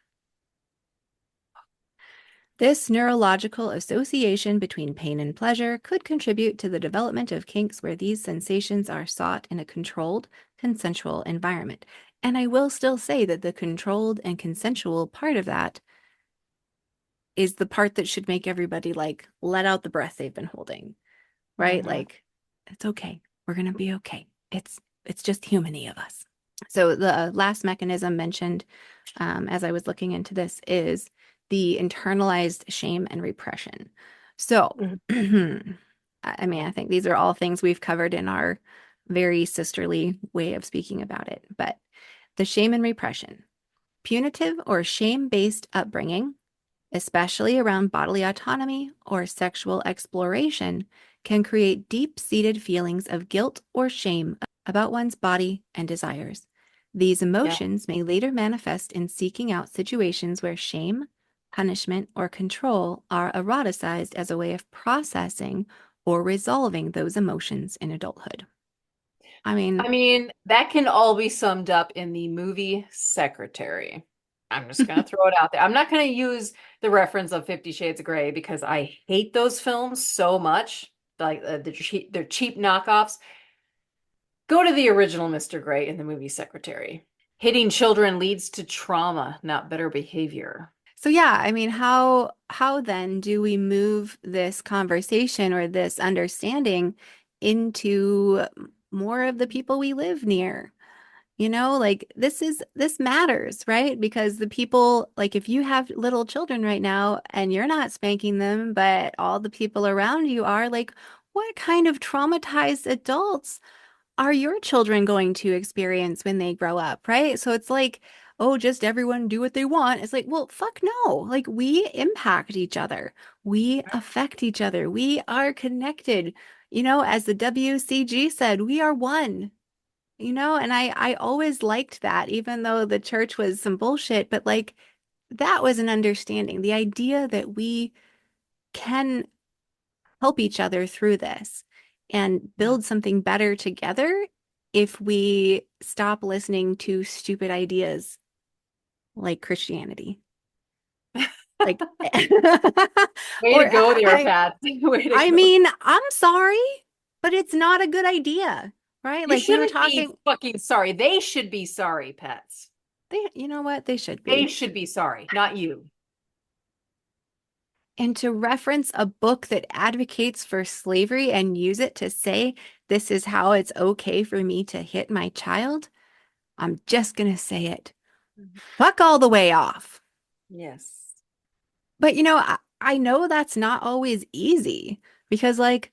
This neurological association between pain and pleasure could contribute to the development of kinks where these sensations are sought in a controlled, consensual environment. And I will still say that the controlled and consensual part of that is the part that should make everybody like let out the breath they've been holding, right? Hmm. Like, It's okay. We're gonna be okay. It's just humany of us. So the last mechanism mentioned as I was looking into this is the internalized shame and repression. So, Mhm. I mean, I think these are all things we've covered in our very sisterly way of speaking about it. But the shame and repression, punitive or shame-based upbringing, especially around bodily autonomy or sexual exploration, can create deep-seated feelings of guilt or shame about one's body and desires. These Yeah. emotions may later manifest in seeking out situations where shame, punishment, or control are eroticized as a way of processing or resolving those emotions in adulthood. I mean, I mean, that can all be summed up in the movie Secretary. I'm just gonna throw it out there. I'm not gonna use the reference of 50 Shades of Grey because I hate those films so much. Like they're cheap knockoffs. Go to the original Mr. Grey in the movie Secretary. Hitting children leads to trauma, not better behavior. so yeah, I mean, how then do we move this conversation or this understanding into more of the people we live near? You know, like this matters, right? Because the people, like if you have little children right now and you're not spanking them, but all the people around you are, like, what kind of traumatized adults are your children going to experience when they grow up, right? So it's like, oh, just everyone do what they want. It's like, well, fuck no. Like we impact each other. We affect each other. We are connected. You know, as the WCG said, we are one. You know, and I always liked that, even though the church was some bullshit, but like that was an understanding. The idea that we can help each other through this and Yeah. build something better together if we stop listening to stupid ideas like Christianity. Like, Way to or go there, Pat. Way to I go. mean, I'm sorry, but it's not a good idea, right? You Like we were shouldn't be talking, fucking sorry. They should be sorry, pets. you know what? They should They be. should be sorry, not you. And to reference a book that advocates for slavery and use it to say, this is how it's okay for me to hit my child, I'm just going to say it. Fuck all the way off. Yes. But you know, I know that's not always easy because like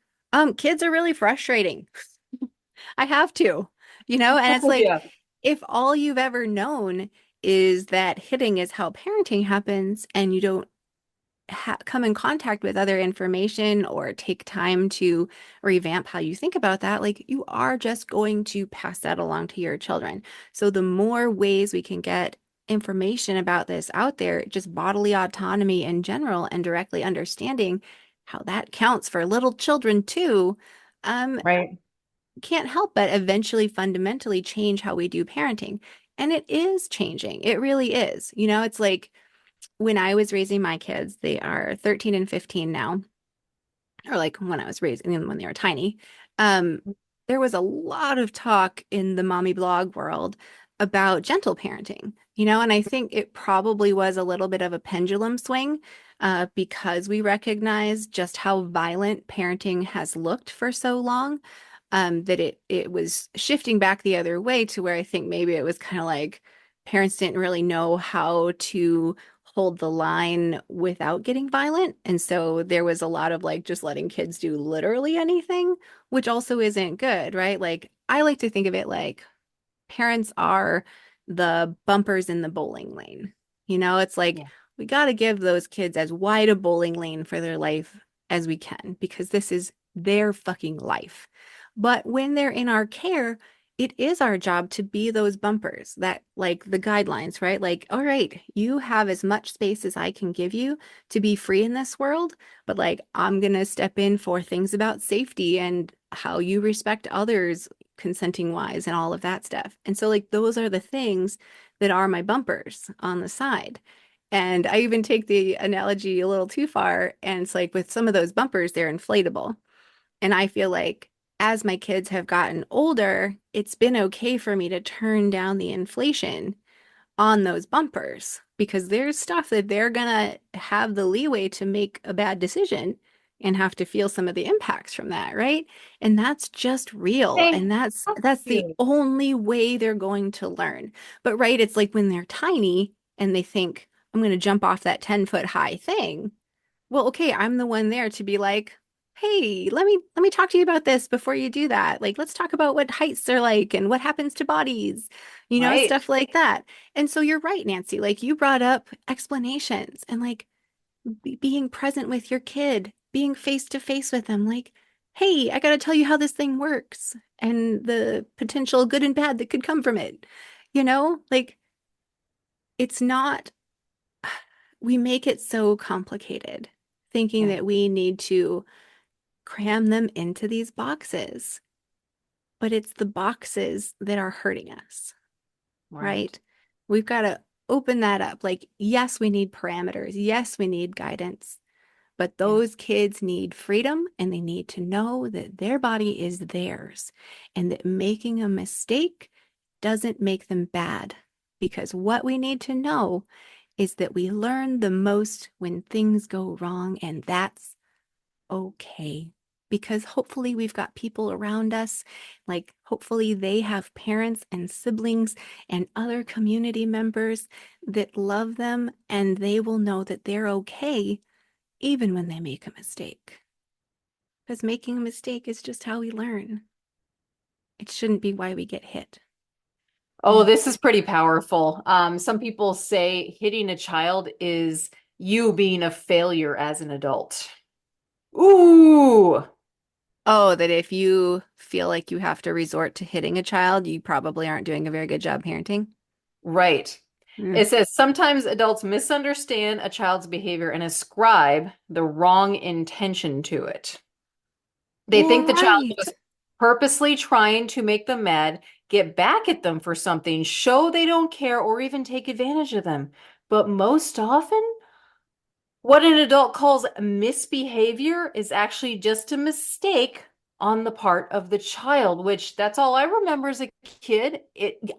kids are really frustrating. I have to, you know, and it's Oh, like yeah. if all you've ever known is that hitting is how parenting happens and you don't come in contact with other information or take time to revamp how you think about that, like you are just going to pass that along to your children. So the more ways we can get information about this out there, just bodily autonomy in general, and directly understanding how that counts for little children too, um, Right. can't help but eventually fundamentally change how we do parenting. And it is changing. It really is. You know, it's like when I was raising my kids, they are 13 and 15 now, or like when I was raising them when they were tiny. Um, there was a lot of talk in the mommy blog world about gentle parenting, you know, and I think it probably was a little bit of a pendulum swing because we recognize just how violent parenting has looked for so long that it was shifting back the other way to where I think maybe it was kind of like parents didn't really know how to hold the line without getting violent. And so there was a lot of like just letting kids do literally anything, which also isn't good, right? Like I like to think of it like parents are the bumpers in the bowling lane. You know, it's like Yeah. we got to give those kids as wide a bowling lane for their life as we can because this is their fucking life. But when they're in our care, it is our job to be those bumpers that like the guidelines, right? Like, all right, you have as much space as I can give you to be free in this world, but like I'm gonna step in for things about safety and how you respect others consenting wise and all of that stuff. And so like those are the things that are my bumpers on the side. And I even take the analogy a little too far. And it's like with some of those bumpers, they're inflatable. And I feel like as my kids have gotten older, it's been okay for me to turn down the inflation on those bumpers because there's stuff that they're gonna have the leeway to make a bad decision. and have to feel some of the impacts from that, right? And that's just real. They And have that's the to. only way they're going to learn. But right, it's like when they're tiny and they think, I'm going to jump off that 10-foot high thing. Well, okay, I'm the one there to be like, hey, let me talk to you about this before you do that. Like, let's talk about what heights are like and what happens to bodies, Right. stuff like that. And so you're right, Nancy. Like you brought up explanations and like being present with your kid, being face to face with them, like, hey, I got to tell you how this thing works and the potential good and bad that could come from it. Like it's not, we make it so complicated, thinking Yeah. that we need to cram them into these boxes, but it's the boxes that are hurting us, Right. right? We've got to open that up. Like, yes, we need parameters. Yes, we need guidance. But Yeah. those kids need freedom and they need to know that their body is theirs and that making a mistake doesn't make them bad. Because what we need to know is that we learn the most when things go wrong, and that's okay. Because hopefully we've got people around us, like hopefully they have parents and siblings and other community members that love them and they will know that they're okay even when they make a mistake. Because making a mistake is just how we learn. It shouldn't be why we get hit. Oh, this is pretty powerful. Some people say hitting a child is you being a failure as an adult. Ooh, Oh, that if you feel like you have to resort to hitting a child, you probably aren't doing a very good job parenting. right. Mm. It says sometimes adults misunderstand a child's behavior and ascribe the wrong intention to it. They Well, think the child right. was purposely trying to make them mad, get back at them for something, show they don't care, or even take advantage of them. But most often, what an adult calls misbehavior is actually just a mistake on the part of the child, which that's all I remember as a kid.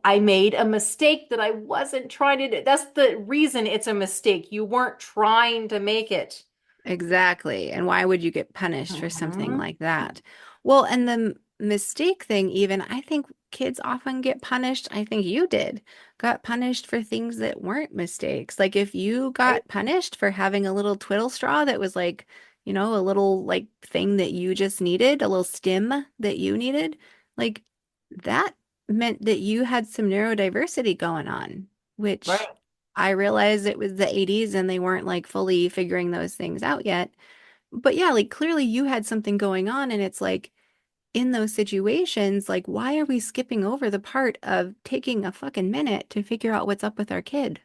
I made a mistake that I wasn't trying to do. That's the reason it's a mistake. You weren't trying to make it. Exactly. And why would you get punished for something Mhm. like that? Well, and the mistake thing, even, I think kids often get punished. I think you did, got punished for things that weren't mistakes. Like if you Right? got punished for having a little twiddle straw that was like, a little like thing that you just needed, a little stim that you needed, like that meant that you had some neurodiversity going on, which Right. I realized it was the 80s and they weren't like fully figuring those things out yet. But yeah, like clearly you had something going on, and it's like in those situations, like why are we skipping over the part of taking a fucking minute to figure out what's up with our kid?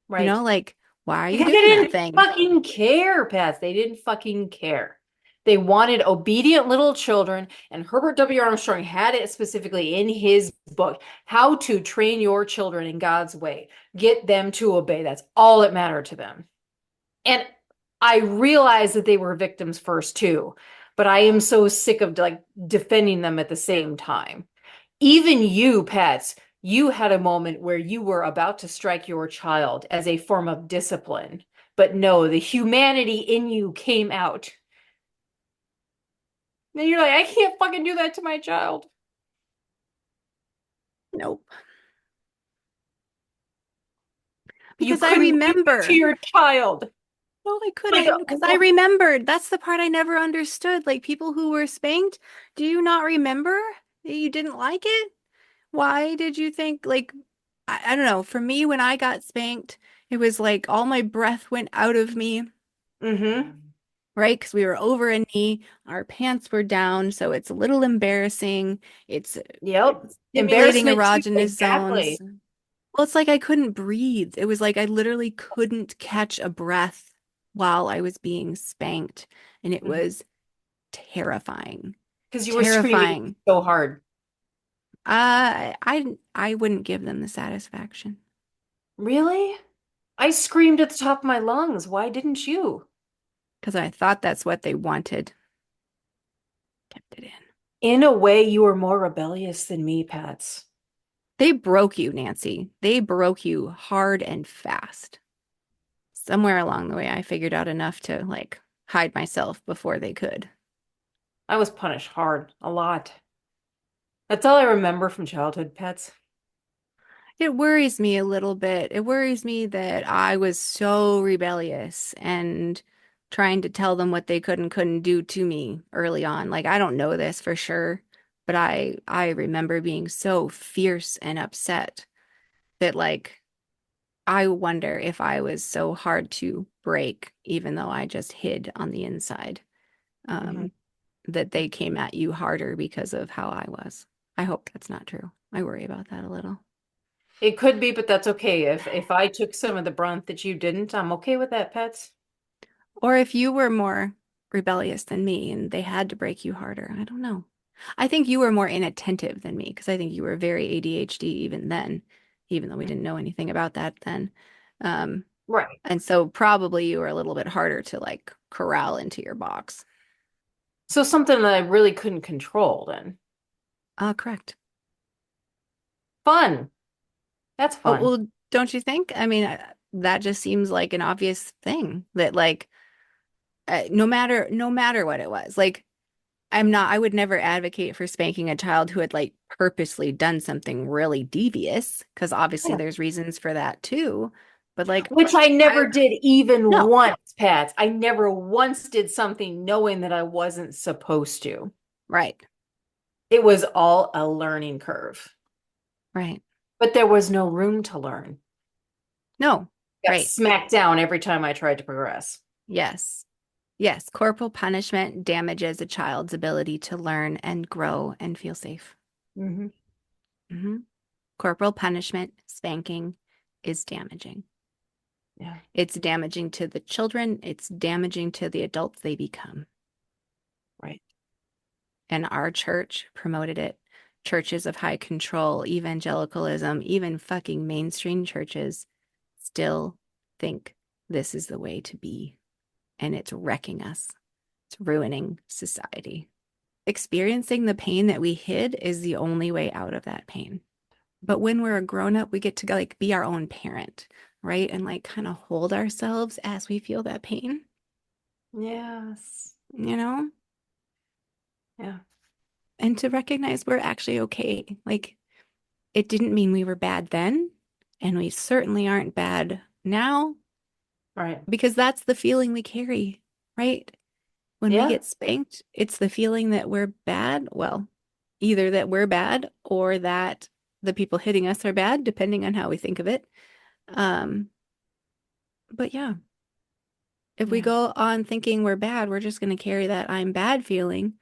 Right. Like why are you Because they doing that didn't thing? fucking care, Pat. They didn't fucking care. They wanted obedient little children, and Herbert W. Armstrong had it specifically in his book, How to Train Your Children in God's Way. Get them to obey. That's all that mattered to them. And I realized that they were victims first too, but I am so sick of like defending them at the same time. Even you, Pets, you had a moment where you were about to strike your child as a form of discipline. But no, the humanity in you came out. And you're like, I can't fucking do that to my child. Nope. You Because I couldn't do that to remember. your child. No, I Like, couldn't, because I remembered. That's the part I never understood. Like people who were spanked, do you not remember that you didn't like it? Why did you think like I don't know. For me, when I got spanked, it was like all my breath went out of me, mm-hmm. right? Because we were over a knee, our pants were down, so it's a little embarrassing. It's Yep. stimulating Embarrassment too, erogenous zones. exactly. Well, it's like I couldn't breathe. It was like I literally couldn't catch a breath while I was being spanked, and it was terrifying. Because you were screaming Terrifying. so hard. I wouldn't give them the satisfaction Really? I screamed at the top of my lungs. Why didn't you? because I thought that's what they wanted. Kept it in. In a way, you were more rebellious than me, Pats. They broke you, Nancy. They broke you hard and fast. Somewhere along the way, I figured out enough to like hide myself before they could. I was punished hard, a lot. That's all I remember from childhood pets. It worries me a little bit. It worries me that I was so rebellious and trying to tell them what they could and couldn't do to me early on. Like I don't know this for sure, but I remember being so fierce and upset that like I wonder if I was so hard to break, even though I just hid on the inside, Hmm. um, that they came at you harder because of how I was. I hope that's not true. I worry about that a little. It could be, but that's okay. If I took some of the brunt that you didn't, I'm okay with that, pets. Or if you were more rebellious than me and they had to break you harder. I don't know. I think you were more inattentive than me because I think you were very ADHD even then, even though we didn't know anything about that then. Um, Right. and so probably you were a little bit harder to like corral into your box. So something that I really couldn't control then. Correct. Fun. That's Oh, fun. well, don't you think? I mean, that just seems like an obvious thing that like no matter what it was, like I would never advocate for spanking a child who had like purposely done something really devious, because obviously Yeah. there's reasons for that too. But like, Which I I, never did even no, once, Pat. I never once did something knowing that I wasn't supposed to. right, It was all a learning curve. right. But there was no room to learn. No, Got right. smacked down every time I tried to progress. Yes. Yes. Corporal punishment damages a child's ability to learn and grow and feel safe. Hmm. Hmm. Corporal punishment, spanking, is damaging. Yeah, It's damaging to the children, it's damaging to the adults they become. right. And our church promoted it. Churches of high control, evangelicalism, even fucking mainstream churches still think this is the way to be. And it's wrecking us, it's ruining society. Experiencing the pain that we hid is the only way out of that pain. But when we're a grown up, we get to like be our own parent, right? And like kind of hold ourselves as we feel that pain, Yes. you know? Yeah, And to recognize we're actually okay. Like it didn't mean we were bad then, and we certainly aren't bad now right. because that's the feeling we carry, right? When we Yeah. get spanked, it's the feeling that we're bad. Well, either that we're bad or that the people hitting us are bad, depending on how we think of it. Um, but yeah, if we Yeah. go on thinking we're bad, we're just going to carry that I'm bad feeling,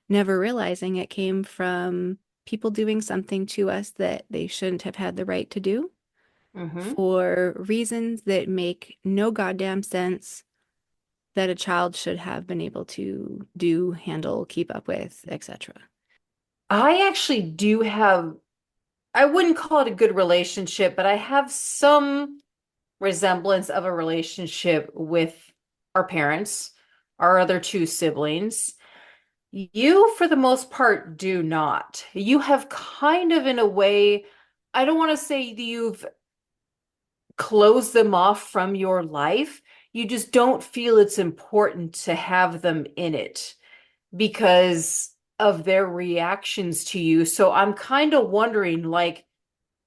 never realizing it came from people doing something to us that they shouldn't have had the right to do Hmm. for reasons that make no goddamn sense that a child should have been able to do, handle, keep up with, etc. I actually do have, I wouldn't call it a good relationship, but I have some resemblance of a relationship with our parents, our other two siblings. You, for the most part, do not. You have kind of, in a way, I don't want to say you've closed them off from your life. You just don't feel it's important to have them in it because of their reactions to you. So I'm kind of wondering, like,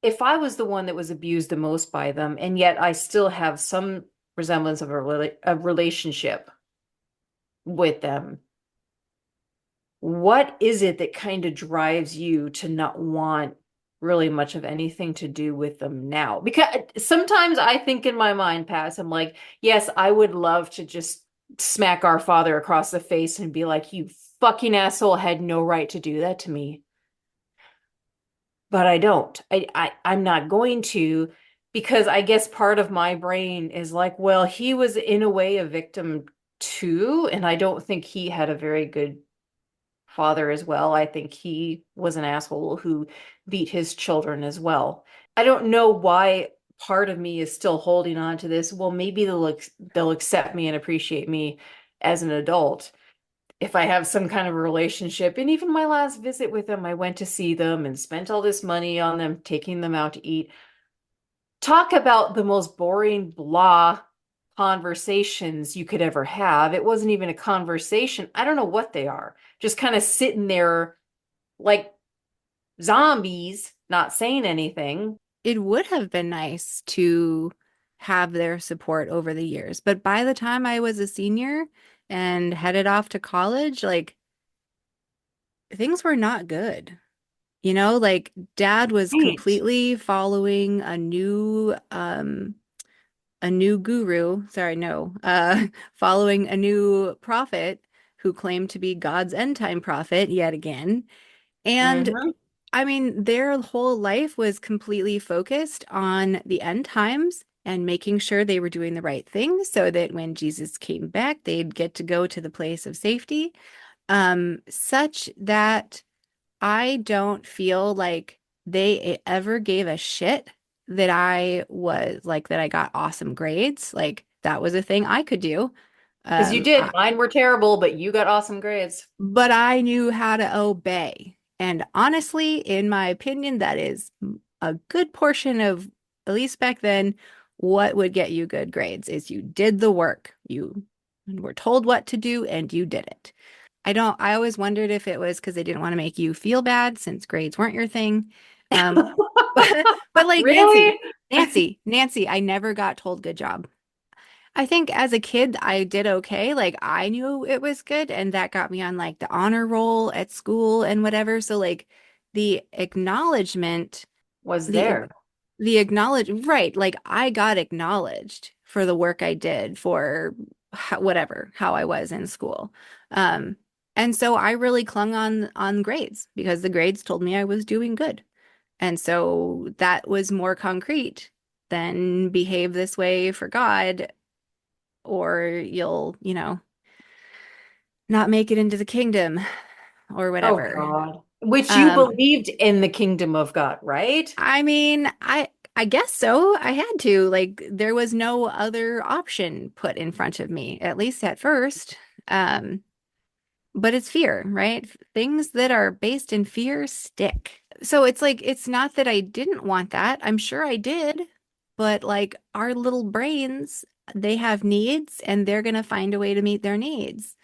if I was the one that was abused the most by them, and yet I still have some resemblance of a relationship with them, what is it that kind of drives you to not want really much of anything to do with them now? Because sometimes I think in my mind, Pass, I'm like, yes, I would love to just smack our father across the face and be like, you fucking asshole had no right to do that to me. But I don't. I'm not going to because I guess part of my brain is like, well, he was in a way a victim too, and I don't think he had a very good father as well. I think he was an asshole who beat his children as well. I don't know why part of me is still holding on to this. Well, maybe they'll accept me and appreciate me as an adult if I have some kind of a relationship. And even my last visit with them, I went to see them and spent all this money on them, taking them out to eat. Talk about the most boring blah. conversations you could ever have. It wasn't even a conversation. I don't know what they are. Just kind of sitting there like zombies, not saying anything. It would have been nice to have their support over the years. But by the time I was a senior and headed off to college, like things were not good. You know, like dad was Right. completely following a new guru, sorry, no, following a new prophet who claimed to be God's end time prophet yet again. And Hmm. I mean, their whole life was completely focused on the end times and making sure they were doing the right thing so that when Jesus came back, they'd get to go to the place of safety. Such that I don't feel like they ever gave a shit that I was like that I got awesome grades. Like that was a thing I could do. Because you Um, did. I, Mine were terrible, but you got awesome grades. but I knew how to obey. And honestly, in my opinion, that is a good portion of, at least back then, what would get you good grades is you did the work. You were told what to do and you did it. I always wondered if it was because they didn't want to make you feel bad since grades weren't your thing. But like Really? Nancy, I never got told good job. I think as a kid, I did okay. Like I knew it was good, and that got me on like the honor roll at school and whatever. So like the acknowledgement, Was the there. right, like I got acknowledged for the work I did for whatever, how I was in school. Um, and so I really clung on grades because the grades told me I was doing good. And so that was more concrete than behave this way for God or you'll, not make it into the kingdom or Oh whatever. God. Which you Um, believed in the kingdom of God, right? I mean, I guess so. I had to. Like there was no other option put in front of me, at least at first. Um, but it's fear, right? Things that are based in fear stick. So it's like it's not that I didn't want that. I'm sure I did, but like our little brains, they have needs and they're going to find a way to meet their needs.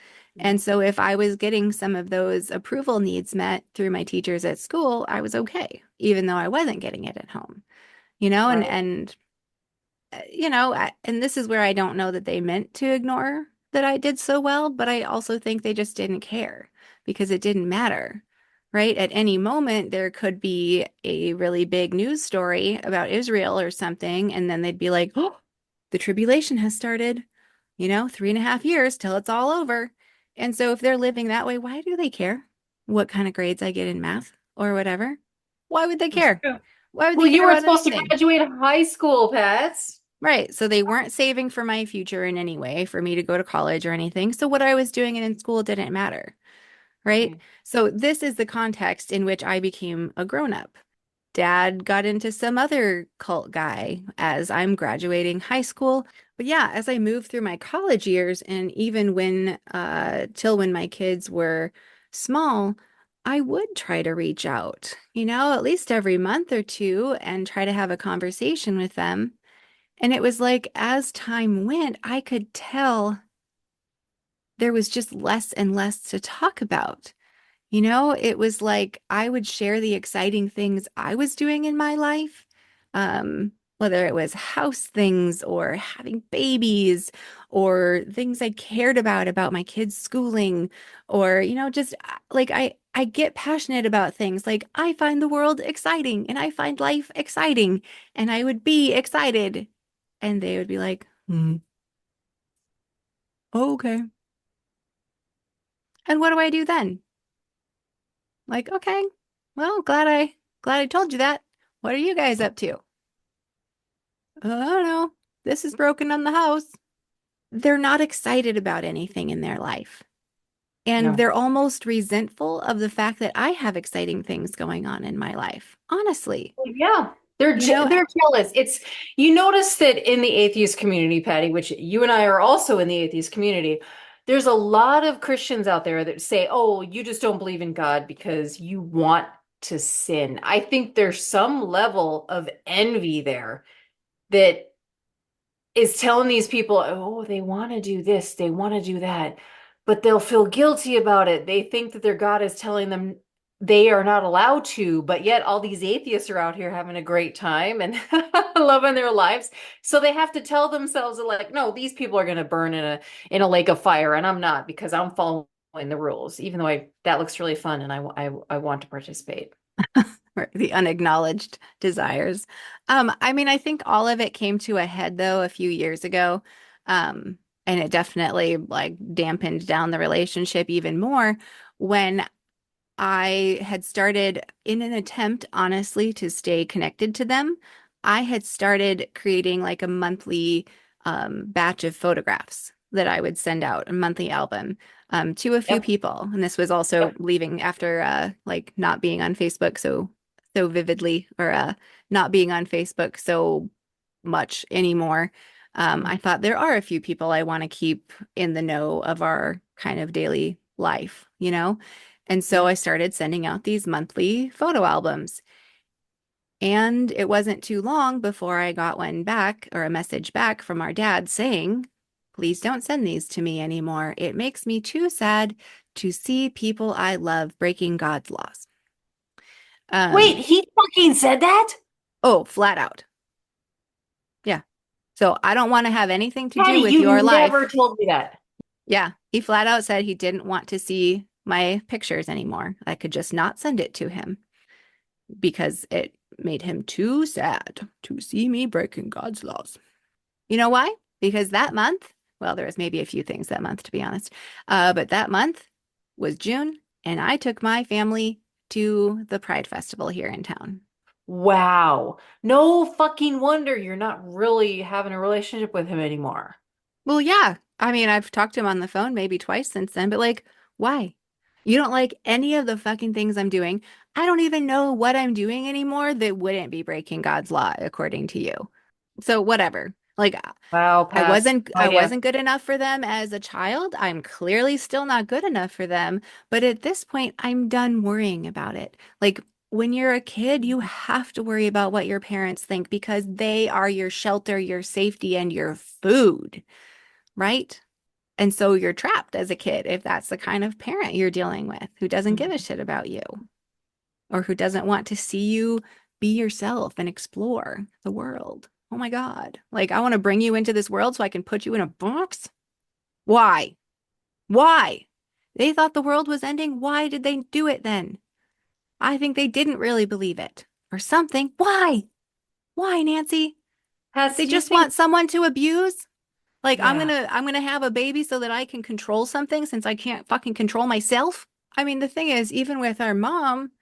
And so if I was getting some of those approval needs met through my teachers at school, I was okay, even though I wasn't getting it at home. You know, Right. and this is where I don't know that they meant to ignore that I did so well, but I also think they just didn't care because it didn't matter, right? At any moment, there could be a really big news story about Israel or something, and then they'd be like, oh, the tribulation has started, 3.5 years till it's all over. And so if they're living that way, why do they care what kind of grades I get in math or whatever? Why would they That's care? true. Why would Well, they you care weren't about supposed to anything? graduate high school, Pets. Right. So they weren't saving for my future in any way for me to go to college or anything. So what I was doing in school didn't matter. Right. Mm. So this is the context in which I became a grown-up. Dad got into some other cult guy as I'm graduating high school. But yeah, as I moved through my college years and even till when my kids were small, I would try to reach out, at least every month or two and try to have a conversation with them. And it was like as time went, I could tell there was just less and less to talk about. It was like I would share the exciting things I was doing in my life, whether it was house things or having babies or things I cared about my kids' schooling, or, just like I get passionate about things. Like I find the world exciting and I find life exciting, and I would be excited. And they would be like, oh, okay. And what do I do then? Like, okay, well, glad I told you that. What are you guys up to? I don't know. This is broken on the house. They're not excited about anything in their life. And No. they're almost resentful of the fact that I have exciting things going on in my life. Honestly, Well, yeah. They're you know, they're jealous. It's you notice that in the atheist community, Patty, which you and I are also in the atheist community, there's a lot of Christians out there that say, "Oh, you just don't believe in God because you want to sin." I think there's some level of envy there that is telling these people, oh, they want to do this, they want to do that, but they'll feel guilty about it. They think that their God is telling them they are not allowed to, but yet all these atheists are out here having a great time and loving their lives. So they have to tell themselves like, no, these people are going to burn in a lake of fire, and I'm not because I'm following the rules, even though that looks really fun and I want to participate. Or the unacknowledged desires. I mean, I think all of it came to a head though a few years ago. And it definitely like dampened down the relationship even more when I had started in an attempt, honestly, to stay connected to them. I had started creating like a monthly batch of photographs that I would send out, a monthly album to a few Yep. people. And this was also Yep. leaving after like not being on Facebook so vividly or not being on Facebook so much anymore. I Mhm. thought there are a few people I want to keep in the know of our kind of daily life, you know? And so Yeah. I started sending out these monthly photo albums. And it wasn't too long before I got one back or a message back from our dad saying, please don't send these to me anymore. It makes me too sad to see people I love breaking God's laws. Wait, Um, he fucking said that? oh, flat out. Yeah. So I don't want to have anything to Patty, do with your you never life. told me that. Yeah. He flat out said he didn't want to see my pictures anymore. I could just not send it to him because it made him too sad to see me breaking God's laws. You know why? Because that month, well, there was maybe a few things that month, to be honest, but that month was June, and I took my family to the Pride Festival here in town. Wow. No fucking wonder you're not really having a relationship with him anymore. Well, yeah. I mean, I've talked to him on the phone maybe twice since then, but like, why? You don't like any of the fucking things I'm doing. I don't even know what I'm doing anymore that wouldn't be breaking God's law, according to you. So whatever. Like Wow, I Pat. wasn't No I idea. wasn't good enough for them as a child. I'm clearly still not good enough for them, but at this point I'm done worrying about it. Like when you're a kid, you have to worry about what your parents think because they are your shelter, your safety, and your food, right? And so you're trapped as a kid if that's the kind of parent you're dealing with who doesn't give a Mhm. shit about you or who doesn't want to see you be yourself and explore the world. Oh my God. Like, I want to bring you into this world so I can put you in a box. Why? Why? They thought the world was ending. Why did they do it then? I think they didn't really believe it or something. Why? Why, Nancy? Pat, They do you just think, want someone to abuse? Like yeah. I'm gonna have a baby so that I can control something since I can't fucking control myself. I mean, the thing is, even with our mom,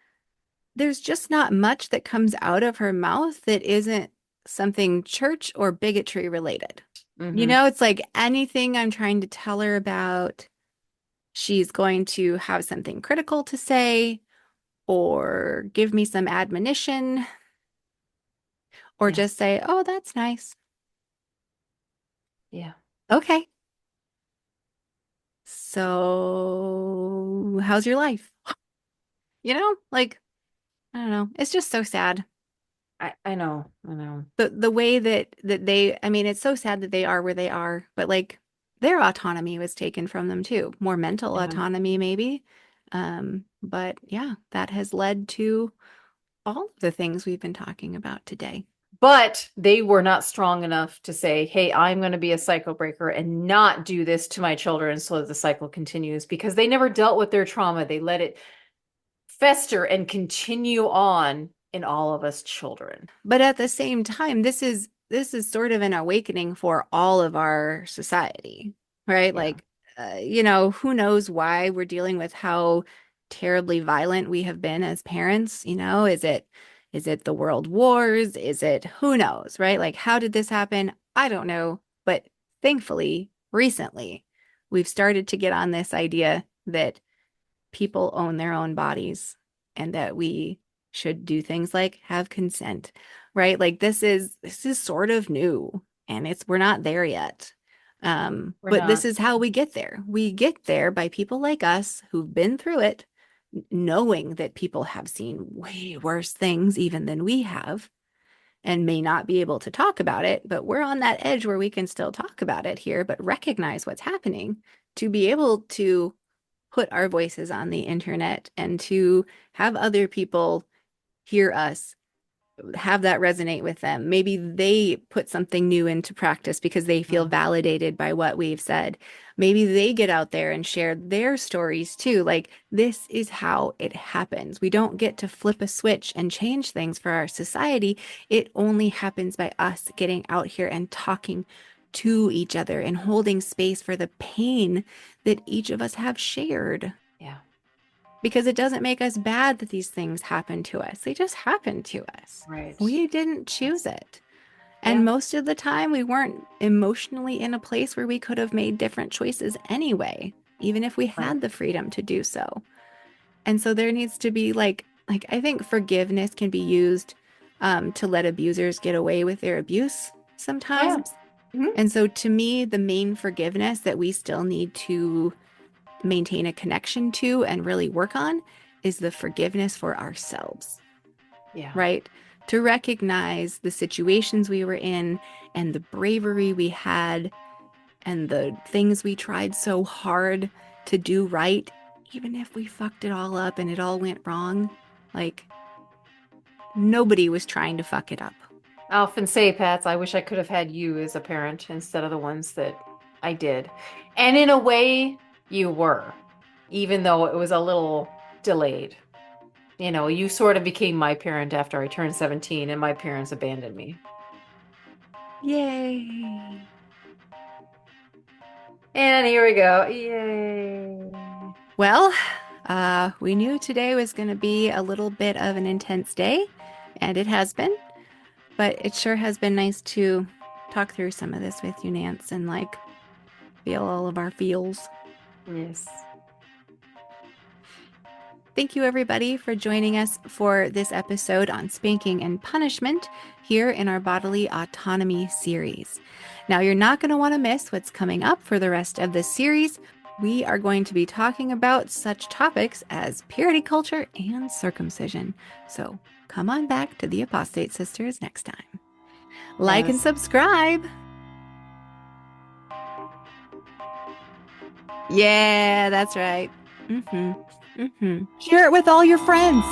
there's just not much that comes out of her mouth that isn't something church or bigotry related. You Hmm. know, it's like anything I'm trying to tell her about, she's going to have something critical to say or give me some admonition or Yeah. just say, "Oh, that's nice." Yeah. Okay. So, how's your life? You know, like I don't know. It's just so sad. I know. I know. The way that they, I mean, it's so sad that they are where they are, but like their autonomy was taken from them too. More mental Yeah. autonomy maybe. But yeah, that has led to all of the things we've been talking about today. But they were not strong enough to say, hey, I'm going to be a cycle breaker and not do this to my children so that the cycle continues because they never dealt with their trauma. They let it fester and continue on in all of us children. But at the same time, this is sort of an awakening for all of our society, right? Yeah. Like, you know, who knows why we're dealing with how terribly violent we have been as parents, you know? Is it the world wars? Is it who knows, right? Like, how did this happen? I don't know, but thankfully, recently, we've started to get on this idea that people own their own bodies and that we should do things like have consent, right? Like this is sort of new and it's we're not there yet. We're But this not. is how we get there. We get there by people like us who've been through it, knowing that people have seen way worse things even than we have. and may not be able to talk about it, but we're on that edge where we can still talk about it here, but recognize what's happening to be able to put our voices on the internet and to have other people hear us, have that resonate with them. Maybe they put something new into practice because they feel Mhm. validated by what we've said. Maybe they get out there and share their stories too. Like, this is how it happens. We don't get to flip a switch and change things for our society. It only happens by us getting out here and talking to each other and holding space for the pain that each of us have shared, Yeah. because it doesn't make us bad that these things happen to us. They just happen to us. Right. We didn't choose it. And Yeah. most of the time, we weren't emotionally in a place where we could have made different choices anyway, even if we Right. had the freedom to do so. And so there needs to be like I think forgiveness can be used to let abusers get away with their abuse Oh, yeah. sometimes. Mhm. And so to me, the main forgiveness that we still need to maintain a connection to and really work on is the forgiveness for ourselves, Yeah. right? To recognize the situations we were in and the bravery we had and the things we tried so hard to do right, even if we fucked it all up and it all went wrong. Like, nobody was trying to fuck it up. I often say, Pats, I wish I could have had you as a parent instead of the ones that I did. And in a way, you were, even though it was a little delayed. You know, you sort of became my parent after I turned 17 and my parents abandoned me. Yay. And here we go. Yay. Well, we knew today was going to be a little bit of an intense day, and it has been. But it sure has been nice to talk through some of this with you, Nance, and like feel all of our feels. Yes. Thank you, everybody, for joining us for this episode on spanking and punishment here in our bodily autonomy series. Now, you're not going to want to miss what's coming up for the rest of this series. We are going to be talking about such topics as purity culture and circumcision. So come on back to the Apostate Sisters next time. Like and Yes. subscribe. Yeah, that's right. Mm-hmm. Mm-hmm. Share it with all your friends.